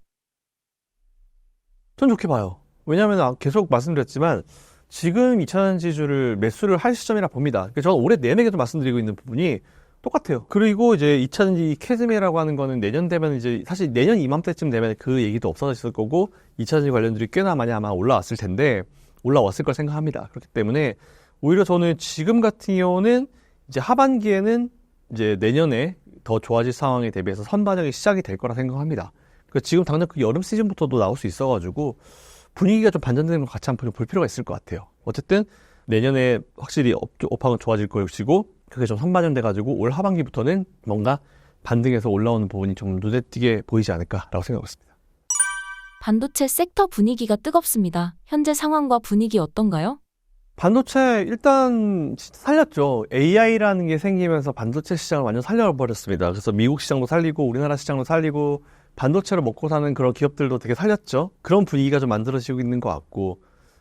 Speaker 1: 전 좋게 봐요. 왜냐하면 계속 말씀드렸지만 지금 2차전지주를 매수를 할 시점이라 봅니다. 저는 올해 내내에도 말씀드리고 있는 부분이 똑같아요. 그리고 이제 2차전지 캐즈미라고 하는 거는 내년 되면 이제 사실 내년 이맘때쯤 되면 그 얘기도 없어졌을 거고 2차전지 관련들이 꽤나 많이 아마 올라왔을 텐데 올라왔을 걸 생각합니다. 그렇기 때문에 오히려 저는 지금 같은 경우는 이제 하반기에는 이제 내년에 더 좋아질 상황에 대비해서 선반영이 시작이 될 거라 생각합니다. 그러니까 지금 당장 그 여름 시즌부터도 나올 수 있어가지고 분위기가 좀 반전되는 것 같이 한번 볼 필요가 있을 것 같아요. 어쨌든 내년에 확실히 업황은 좋아질 것이고 그게 좀 선반영돼가지고 올 하반기부터는 뭔가 반등해서 올라오는 부분이 좀 눈에 띄게 보이지 않을까라고 생각하고 있습니다.
Speaker 2: 반도체 섹터 분위기가 뜨겁습니다. 현재 상황과 분위기 어떤가요?
Speaker 1: 반도체 일단 살렸죠. AI라는 게 생기면서 반도체 시장을 완전 살려버렸습니다. 그래서 미국 시장도 살리고 우리나라 시장도 살리고 반도체로 먹고 사는 그런 기업들도 되게 살렸죠. 그런 분위기가 좀 만들어지고 있는 것 같고.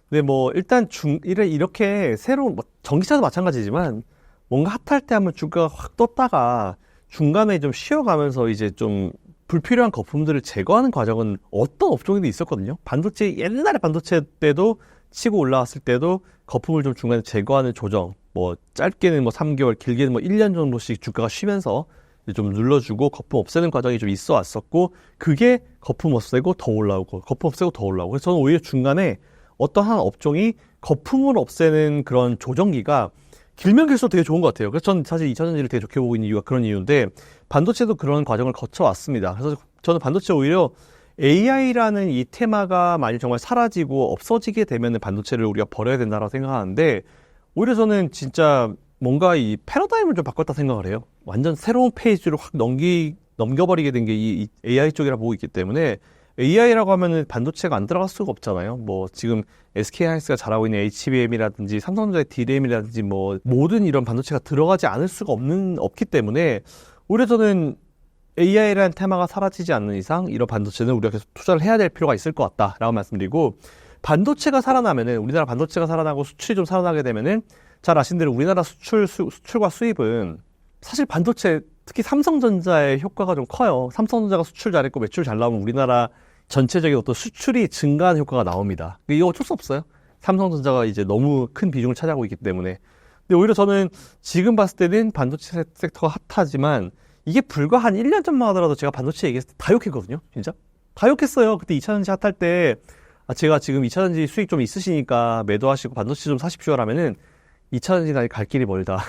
Speaker 1: 근데 뭐 일단 이렇게 새로운 전기차도 마찬가지지만 뭔가 핫할 때 하면 주가가 확 떴다가 중간에 좀 쉬어가면서 이제 좀 불필요한 거품들을 제거하는 과정은 어떤 업종에도 있었거든요. 반도체 옛날에 반도체 때도 치고 올라왔을 때도 거품을 좀 중간에 제거하는 조정, 뭐 짧게는 뭐 3개월, 길게는 뭐 1년 정도씩 주가가 쉬면서 좀 눌러주고 거품 없애는 과정이 좀 있어 왔었고 그게 거품 없애고 더 올라오고 거품 없애고 더 올라오고 그래서 저는 오히려 중간에 어떤 한 업종이 거품을 없애는 그런 조정기가 길면 길수록 되게 좋은 것 같아요. 그래서 저는 사실 2차전지를 되게 좋게 보고 있는 이유가 그런 이유인데 반도체도 그런 과정을 거쳐왔습니다. 그래서 저는 반도체 오히려 AI라는 이 테마가 만약 정말 사라지고 없어지게 되면 반도체를 우리가 버려야 된다고 생각하는데 오히려 저는 진짜 뭔가 이 패러다임을 좀 바꿨다 생각을 해요. 완전 새로운 페이지로 확 넘겨버리게 된 게 이 AI 쪽이라 보고 있기 때문에 AI라고 하면은 반도체가 안 들어갈 수가 없잖아요. 뭐 지금 SK하이닉스가 잘하고 있는 HBM이라든지 삼성전자의 DRAM이라든지 뭐 모든 이런 반도체가 들어가지 않을 수가 없기 때문에 오히려 저는 AI라는 테마가 사라지지 않는 이상 이런 반도체는 우리가 계속 투자를 해야 될 필요가 있을 것 같다라고 말씀드리고 반도체가 살아나면은 우리나라 반도체가 살아나고 수출이 좀 살아나게 되면은 잘 아신 대로 우리나라 수출과 수입은 사실 반도체 특히 삼성전자의 효과가 좀 커요. 삼성전자가 수출 잘했고 매출 잘 나오면 우리나라 전체적인 어떤 수출이 증가하는 효과가 나옵니다. 이거 어쩔 수 없어요. 삼성전자가 이제 너무 큰 비중을 차지하고 있기 때문에. 근데 오히려 저는 지금 봤을 때는 반도체 섹터가 핫하지만 이게 불과 한 1년 전만 하더라도 제가 반도체 얘기했을 때 다 욕했거든요. 진짜. 다 욕했어요. 그때 2차전지 핫할 때 제가 지금 2차전지 수익 좀 있으시니까 매도하시고 반도체 좀 사십시오라면은 2차전지는 아직 갈 길이 멀다.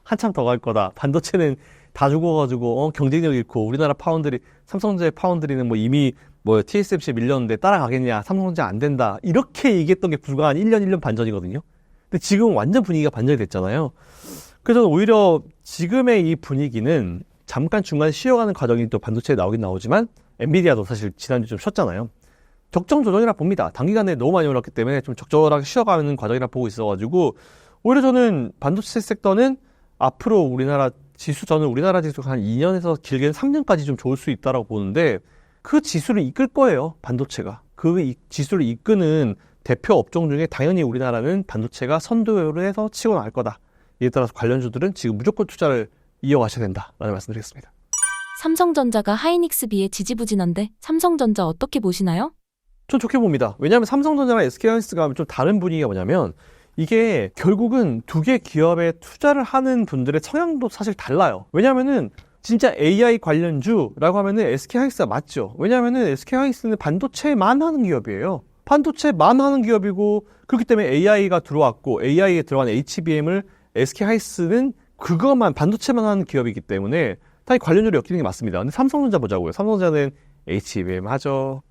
Speaker 1: 한참 더 갈 거다. 반도체는 다 죽어가지고 경쟁력 잃고 우리나라 파운드리 삼성전자의 파운드리는 뭐 이미 뭐 TSMC에 밀렸는데 따라가겠냐. 삼성전자 안 된다. 이렇게 얘기했던 게 불과 한 1년 반 전이거든요. 근데 지금 완전 분위기가 반전이 됐잖아요. 그래서 저는 오히려 지금의 이 분위기는 잠깐 중간에 쉬어가는 과정이 또 반도체에 나오긴 나오지만 엔비디아도 사실 지난주 좀 쉬었잖아요. 적정 조정이라 봅니다. 단기간에 너무 많이 올랐기 때문에 좀 적절하게 쉬어가는 과정이라 보고 있어가지고 오히려 저는 반도체 sek터는 앞으로 저는 우리나라 지수가 한 2년에서 길게는 3년까지 좀 좋을 수 있다라고 보는데 그 지수를 이끌 거예요. 반도체가. 그 지수를 이끄는 대표 업종 중에 당연히 우리나라는 반도체가 선도를 해서 치고 나갈 거다. 이에 따라서 관련주들은 지금 무조건 투자를 이어가셔야 된다라는 말씀드리겠습니다.
Speaker 2: 삼성전자가 하이닉스 비해 지지부진한데 삼성전자 어떻게 보시나요?
Speaker 1: 전 좋게 봅니다. 왜냐하면 삼성전자랑 SK하이닉스가 좀 다른 분위기가 뭐냐면 이게 결국은 두 개 기업에 투자를 하는 분들의 성향도 사실 달라요. 왜냐하면은 진짜 AI 관련주라고 하면은 SK하이닉스가 맞죠. 왜냐하면은 SK하이닉스는 반도체만 하는 기업이에요. 반도체만 하는 기업이고 그렇기 때문에 AI가 들어왔고 AI에 들어간 HBM을 SK하이닉스는 그것만 반도체만 하는 기업이기 때문에 당연히 관련주를 엮이는 게 맞습니다. 근데 삼성전자 보자고요. 삼성전자는 HBM 하죠.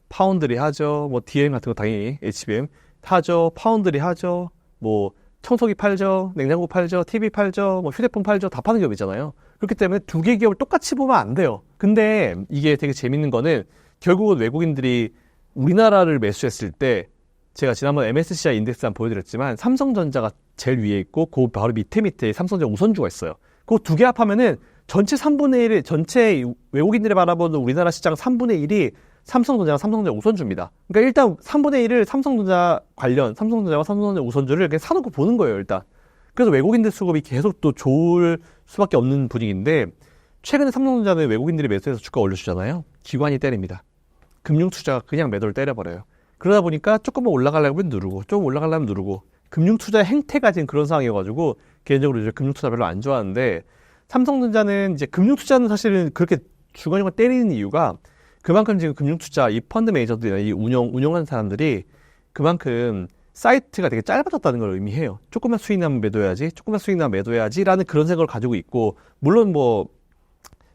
Speaker 1: 파운드리 하죠. 뭐 DM 같은 거 당연히 HBM 하죠. 파운드리 하죠. 뭐 청소기 팔죠. 냉장고 팔죠. TV 팔죠. 뭐 휴대폰 팔죠. 다 파는 기업이잖아요. 그렇기 때문에 두 개 기업을 똑같이 보면 안 돼요. 근데 이게 되게 재밌는 거는 결국은 외국인들이 우리나라를 매수했을 때 제가 지난번 MSCI 인덱스 한번 보여드렸지만 삼성전자가 제일 위에 있고 그 바로 밑에 삼성전자 우선주가 있어요. 그 두 개 합하면은 전체 3분의 1이 전체 외국인들이 바라보는 우리나라 시장 3분의 1이 삼성전자와 삼성전자 우선주입니다. 그러니까 일단 3분의 1을 삼성전자와 삼성전자 우선주를 그냥 사놓고 보는 거예요, 일단. 그래서 외국인들 수급이 계속 또 좋을 수밖에 없는 분위기인데 최근에 삼성전자는 외국인들이 매수해서 주가 올려주잖아요. 기관이 때립니다. 금융투자가 그냥 매도를 때려버려요. 그러다 보니까 조금만 올라가려면 누르고 조금 올라가려면 누르고 금융투자의 행태가 지금 그런 상황이어가지고 개인적으로 이제 금융투자 별로 안 좋아하는데 삼성전자는 이제 금융투자는 사실은 그렇게 중간중간 때리는 이유가 그만큼 지금 금융투자, 이 펀드 매니저들이나 이 운영하는 사람들이 그만큼 사이트가 되게 짧아졌다는 걸 의미해요. 조금만 수익 나면 매도해야지, 조금만 수익 나면 매도해야지라는 그런 생각을 가지고 있고, 물론 뭐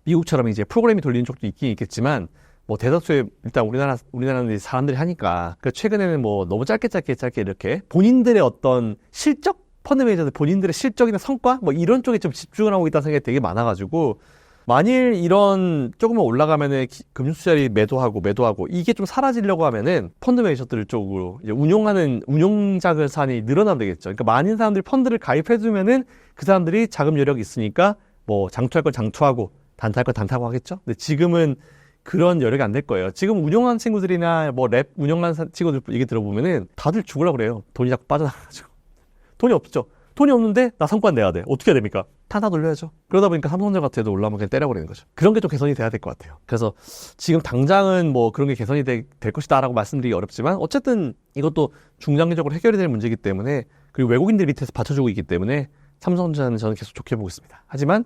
Speaker 1: 미국처럼 이제 프로그램이 돌리는 쪽도 있긴 있겠지만, 뭐 대다수의 일단 우리나라는 사람들이 하니까 그 최근에는 뭐 너무 짧게 이렇게 본인들의 어떤 실적, 펀드 매니저들 본인들의 실적이나 성과 뭐 이런 쪽에 좀 집중을 하고 있다는 생각이 되게 많아가지고, 만일 이런 조금만 올라가면은 금융투자를 매도하고 이게 좀 사라지려고 하면은 펀드 매니저들 쪽으로 이제 운용하는 운용 자금산이 늘어나면 되겠죠. 그러니까 많은 사람들이 펀드를 가입해두면은 그 사람들이 자금 여력이 있으니까 뭐 장투할 건 장투하고 단타할 건 단타하고 하겠죠. 근데 지금은 그런 여력이 안 될 거예요. 지금 운용하는 친구들이나 뭐 랩 운용하는 친구들 얘기 들어보면은 다들 죽으려고 그래요. 돈이 자꾸 빠져나가지고. 돈이 없죠. 돈이 없는데 나 성과 내야 돼. 어떻게 해야 됩니까? 탄다 돌려야죠. 그러다 보니까 삼성전자 같은 데도 올라오면 그냥 때려버리는 거죠. 그런 게 좀 개선이 돼야 될 것 같아요. 그래서 지금 당장은 뭐 그런 게 개선이 될 것이다 라고 말씀드리기 어렵지만 어쨌든 이것도 중장기적으로 해결이 될 문제이기 때문에, 그리고 외국인들 밑에서 받쳐주고 있기 때문에 삼성전자는 저는 계속 좋게 보고 있습니다. 하지만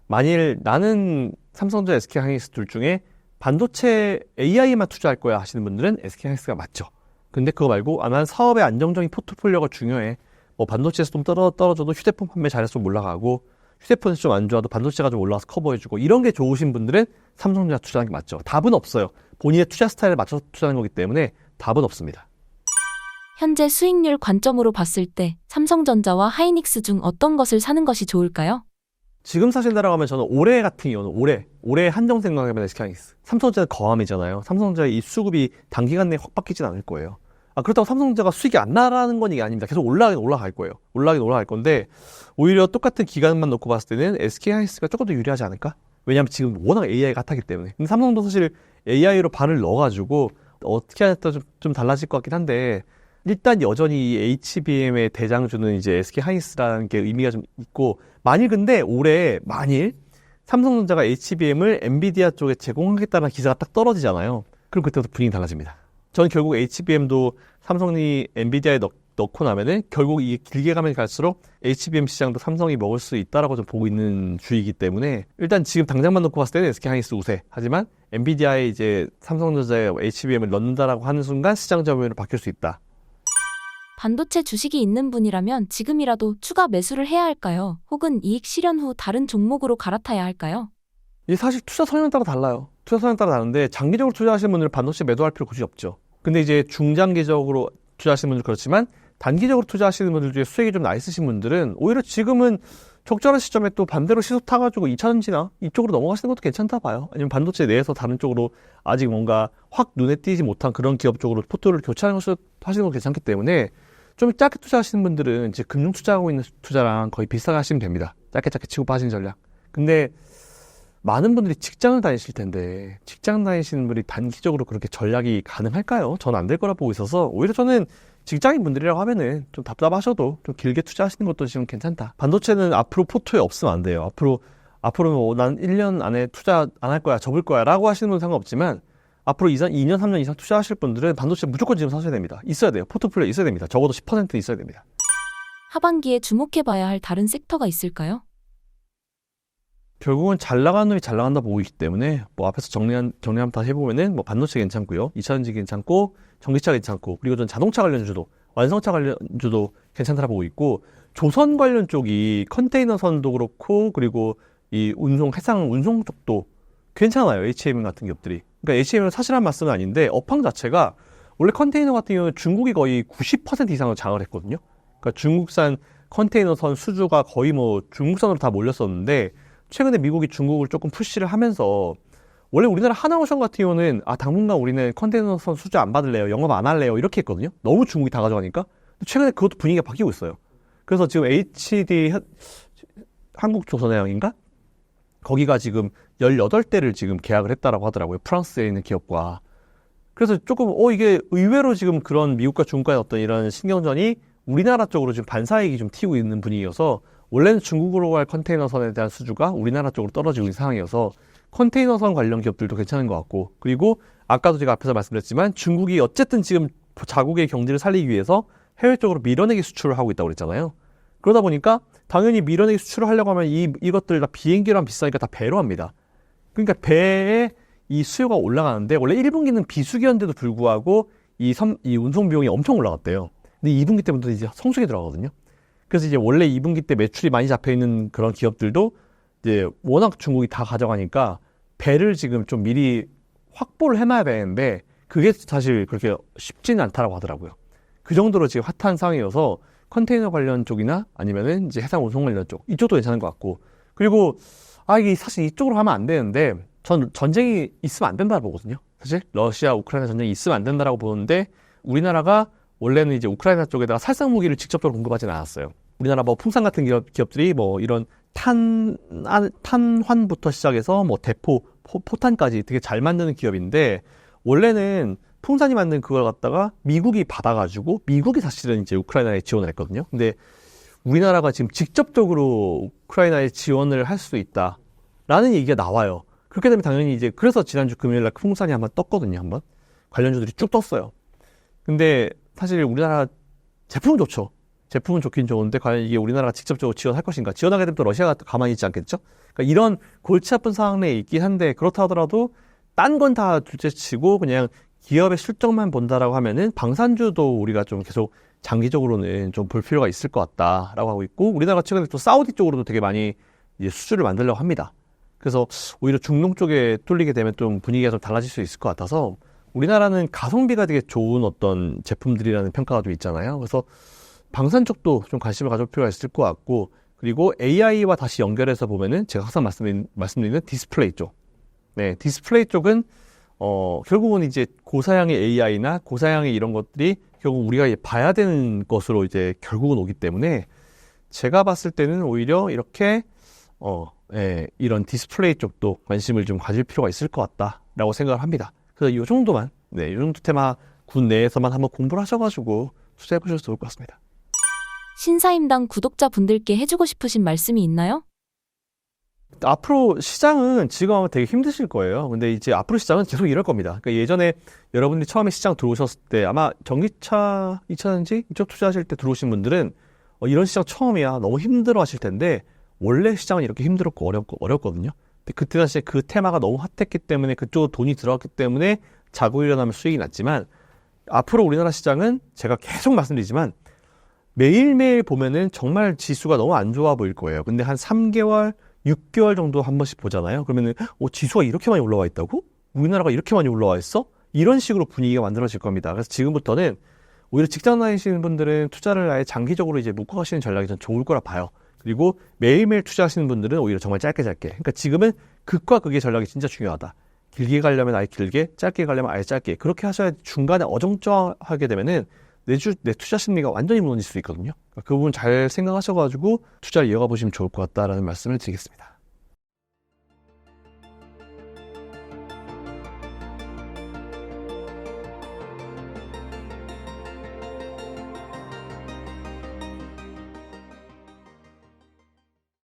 Speaker 1: 만일 나는 삼성전자, SK하이닉스 둘 중에 반도체 AI에만 투자할 거야 하시는 분들은 SK하이닉스가 맞죠. 근데 그거 말고 난 사업의 안정적인 포트폴리오가 중요해. 뭐 반도체에서 좀 떨어져도 휴대폰 판매 잘해서 좀 올라가고, 휴대폰에서 좀 안 좋아도 반도체가 좀 올라와서 커버해주고, 이런 게 좋으신 분들은 삼성전자 투자하는 게 맞죠. 답은 없어요. 본인의 투자 스타일에 맞춰서 투자하는 거기 때문에 답은 없습니다.
Speaker 2: 현재 수익률 관점으로 봤을 때 삼성전자와 하이닉스 중 어떤 것을 사는 것이 좋을까요?
Speaker 1: 지금 사신다라고 하면 저는 올해 같은 경우는 올해 한정 생각하면 SK하이닉스. 삼성전자는 거함이잖아요. 삼성전자의 이 수급이 단기간 내에 확 바뀌진 않을 거예요. 그렇다고 삼성전자가 수익이 안 나라는 건 이게 아닙니다. 계속 올라갈 거예요. 올라갈 건데, 오히려 똑같은 기간만 놓고 봤을 때는 SK하이닉스가 조금 더 유리하지 않을까? 왜냐하면 지금 워낙 AI가 핫하기 때문에. 근데 삼성도 사실 AI로 발을 넣어가지고 어떻게 하냐에 따라 좀 달라질 것 같긴 한데, 일단 여전히 이 HBM의 대장주는 이제 SK하이닉스라는 게 의미가 좀 있고, 만일 삼성전자가 HBM을 엔비디아 쪽에 제공하겠다는 기사가 딱 떨어지잖아요. 그럼 그때부터 분위기 달라집니다. 저는 결국 HBM도 삼성이 엔비디아에 넣고 나면은 결국 이게 길게 가면 갈수록 HBM 시장도 삼성이 먹을 수 있다라고 좀 보고 있는 주의이기 때문에, 일단 지금 당장만 놓고 봤을 때는 SK하이닉스 우세. 하지만 엔비디아에 이제 삼성전자에 HBM을 넣는다라고 하는 순간 시장 점유율이 바뀔 수 있다.
Speaker 2: 반도체 주식이 있는 분이라면 지금이라도 추가 매수를 해야 할까요? 혹은 이익 실현 후 다른 종목으로 갈아타야 할까요?
Speaker 1: 이게 사실 투자 성향에 따라 달라요. 투자 성향에 따라 다른데, 장기적으로 투자하시는 분들은 반도체 매도할 필요 굳이 없죠. 근데 이제 중장기적으로 투자하시는 분들 그렇지만, 단기적으로 투자하시는 분들 중에 수익이 좀 나 있으신 분들은 오히려 지금은 적절한 시점에 또 반대로 시속 타가지고 2차전지나 이쪽으로 넘어가시는 것도 괜찮다 봐요. 아니면 반도체 내에서 다른 쪽으로 아직 뭔가 확 눈에 띄지 못한 그런 기업 쪽으로 포트를 교체하는 것도 하시는 것도 괜찮기 때문에, 좀 짧게 투자하시는 분들은 이제 금융 투자하고 있는 투자랑 거의 비슷하게 하시면 됩니다. 짧게 치고 빠지는 전략. 근데 많은 분들이 직장을 다니실 텐데, 직장 다니시는 분이 단기적으로 그렇게 전략이 가능할까요? 저는 안 될 거라 보고 있어서, 오히려 저는 직장인 분들이라고 하면은 좀 답답하셔도 좀 길게 투자하시는 것도 지금 괜찮다. 반도체는 앞으로 포트에 없으면 안 돼요. 앞으로 뭐 난 1년 안에 투자 안 할 거야, 접을 거야 라고 하시는 분은 상관없지만, 앞으로 2년, 3년 이상 투자하실 분들은 반도체 무조건 지금 사셔야 됩니다. 있어야 돼요. 포트폴리오에 있어야 됩니다. 적어도 10%는 있어야 됩니다.
Speaker 2: 하반기에 주목해봐야 할 다른 섹터가 있을까요?
Speaker 1: 결국은 잘 나가는 놈이 잘 나간다 보고 있기 때문에, 뭐 앞에서 정리 한번 다시 해보면은 뭐 반도체 괜찮고요, 2차전지 괜찮고, 전기차 괜찮고, 그리고 전 자동차 관련주도, 완성차 관련주도 괜찮다고 보고 있고, 조선 관련 쪽이 컨테이너선도 그렇고, 그리고 이 해상 운송 쪽도 괜찮아요. HMM 같은 기업들이. 그러니까 HMM은 사실한 말씀은 아닌데, 업황 자체가 원래 컨테이너 같은 경우는 중국이 거의 90% 이상을 장악을 했거든요. 그러니까 중국산 컨테이너선 수주가 거의 뭐 중국산으로 다 몰렸었는데, 최근에 미국이 중국을 조금 푸시를 하면서, 원래 우리나라 하나오션 같은 경우는 당분간 우리는 컨테이너선 수주 안 받을래요, 영업 안 할래요 이렇게 했거든요. 너무 중국이 다 가져가니까. 최근에 그것도 분위기가 바뀌고 있어요. 그래서 지금 HD 한국조선해양인가? 거기가 지금 18대를 지금 계약을 했다라고 하더라고요. 프랑스에 있는 기업과. 그래서 조금 이게 의외로 지금 그런 미국과 중국과의 어떤 이런 신경전이 우리나라 쪽으로 지금 반사이익이 좀 튀고 있는 분위기여서, 원래는 중국으로 갈 컨테이너선에 대한 수주가 우리나라 쪽으로 떨어지고 있는 상황이어서 컨테이너선 관련 기업들도 괜찮은 것 같고, 그리고 아까도 제가 앞에서 말씀드렸지만 중국이 어쨌든 지금 자국의 경제를 살리기 위해서 해외 쪽으로 밀어내기 수출을 하고 있다고 그랬잖아요. 그러다 보니까 당연히 밀어내기 수출을 하려고 하면 이것들 다 비행기랑 비싸니까 다 배로 합니다. 그러니까 배에 이 수요가 올라가는데 원래 1분기는 비수기였는데도 불구하고 이 운송 비용이 엄청 올라갔대요. 근데 2분기 때부터 이제 성수기 들어가거든요. 그래서 이제 원래 2분기 때 매출이 많이 잡혀 있는 그런 기업들도 이제 워낙 중국이 다 가져가니까 배를 지금 좀 미리 확보를 해놔야 되는데 그게 사실 그렇게 쉽지는 않다라고 하더라고요. 그 정도로 지금 핫한 상황이어서 컨테이너 관련 쪽이나 아니면은 이제 해상 운송 관련 쪽 이쪽도 괜찮은 것 같고 그리고 이게 사실 이쪽으로 하면 안 되는데 전 전쟁이 있으면 안 된다고 보거든요. 사실 러시아 우크라이나 전쟁이 있으면 안 된다라고 보는데 우리나라가 원래는 이제 우크라이나 쪽에다가 살상 무기를 직접적으로 공급하지는 않았어요. 우리나라 뭐 풍산 같은 기업들이 뭐 이런 탄환부터 시작해서 뭐 대포, 포탄까지 되게 잘 만드는 기업인데 원래는 풍산이 만든 그걸 갖다가 미국이 받아가지고 미국이 사실은 이제 우크라이나에 지원을 했거든요. 근데 우리나라가 지금 직접적으로 우크라이나에 지원을 할 수 있다라는 얘기가 나와요. 그렇게 되면 당연히 이제 그래서 지난주 금요일날 풍산이 한번 떴거든요. 한번 관련주들이 쭉 떴어요. 근데 사실 우리나라 제품은 좋죠. 제품은 좋긴 좋은데 과연 이게 우리나라가 직접적으로 지원할 것인가? 지원하게 되면 또 러시아가 또 가만히 있지 않겠죠? 그러니까 이런 골치 아픈 상황에 있긴 한데 그렇다 하더라도 딴 건 다 둘째치고 그냥 기업의 실적만 본다라고 하면은 방산주도 우리가 좀 계속 장기적으로는 좀 볼 필요가 있을 것 같다라고 하고 있고 우리나라가 최근에 또 사우디 쪽으로도 되게 많이 이제 수주를 만들려고 합니다. 그래서 오히려 중동 쪽에 뚫리게 되면 좀 분위기가 좀 달라질 수 있을 것 같아서 우리나라는 가성비가 되게 좋은 어떤 제품들이라는 평가가 좀 있잖아요. 그래서 방산 쪽도 좀 관심을 가질 필요가 있을 것 같고 그리고 AI와 다시 연결해서 보면은 제가 항상 말씀드리는 디스플레이 쪽. 네, 디스플레이 쪽은 결국은 이제 고사양의 AI나 고사양의 이런 것들이 결국 우리가 봐야 되는 것으로 이제 결국은 오기 때문에 제가 봤을 때는 오히려 이렇게 이런 디스플레이 쪽도 관심을 좀 가질 필요가 있을 것 같다라고 생각을 합니다. 그래서 이 정도만, 이 정도 테마 군 내에서만 한번 공부를 하셔가지고 투자해 보셔도 좋을 것 같습니다.
Speaker 2: 신사임당 구독자분들께 해주고 싶으신 말씀이 있나요?
Speaker 1: 앞으로 시장은 지금 아마 되게 힘드실 거예요. 근데 이제 앞으로 시장은 계속 이럴 겁니다. 그러니까 예전에 여러분들이 처음에 시장 들어오셨을 때 아마 전기차 2차전지 이쪽 투자하실 때 들어오신 분들은 이런 시장 처음이야 너무 힘들어 하실 텐데 원래 시장은 이렇게 힘들었고 어렵거든요. 근데 그때 당시에 그 테마가 너무 핫했기 때문에 그쪽으로 돈이 들어갔기 때문에 자고 일어나면 수익이 났지만 앞으로 우리나라 시장은 제가 계속 말씀드리지만 매일매일 보면은 정말 지수가 너무 안 좋아 보일 거예요. 근데 한 3개월, 6개월 정도 한 번씩 보잖아요. 그러면은 지수가 이렇게 많이 올라와 있다고? 우리나라가 이렇게 많이 올라와 있어? 이런 식으로 분위기가 만들어질 겁니다. 그래서 지금부터는 오히려 직장 다니시는 분들은 투자를 아예 장기적으로 이제 묶어 가시는 전략이 전 좋을 거라 봐요. 그리고 매일매일 투자하시는 분들은 오히려 정말 짧게. 그러니까 지금은 극과 극의 전략이 진짜 중요하다. 길게 가려면 아예 길게, 짧게 가려면 아예 짧게. 그렇게 하셔야 중간에 어정쩡하게 되면은 내 투자 심리가 완전히 무너질 수 있거든요. 그 부분 잘 생각하셔가지고 투자를 이어가 보시면 좋을 것 같다라는 말씀을 드리겠습니다.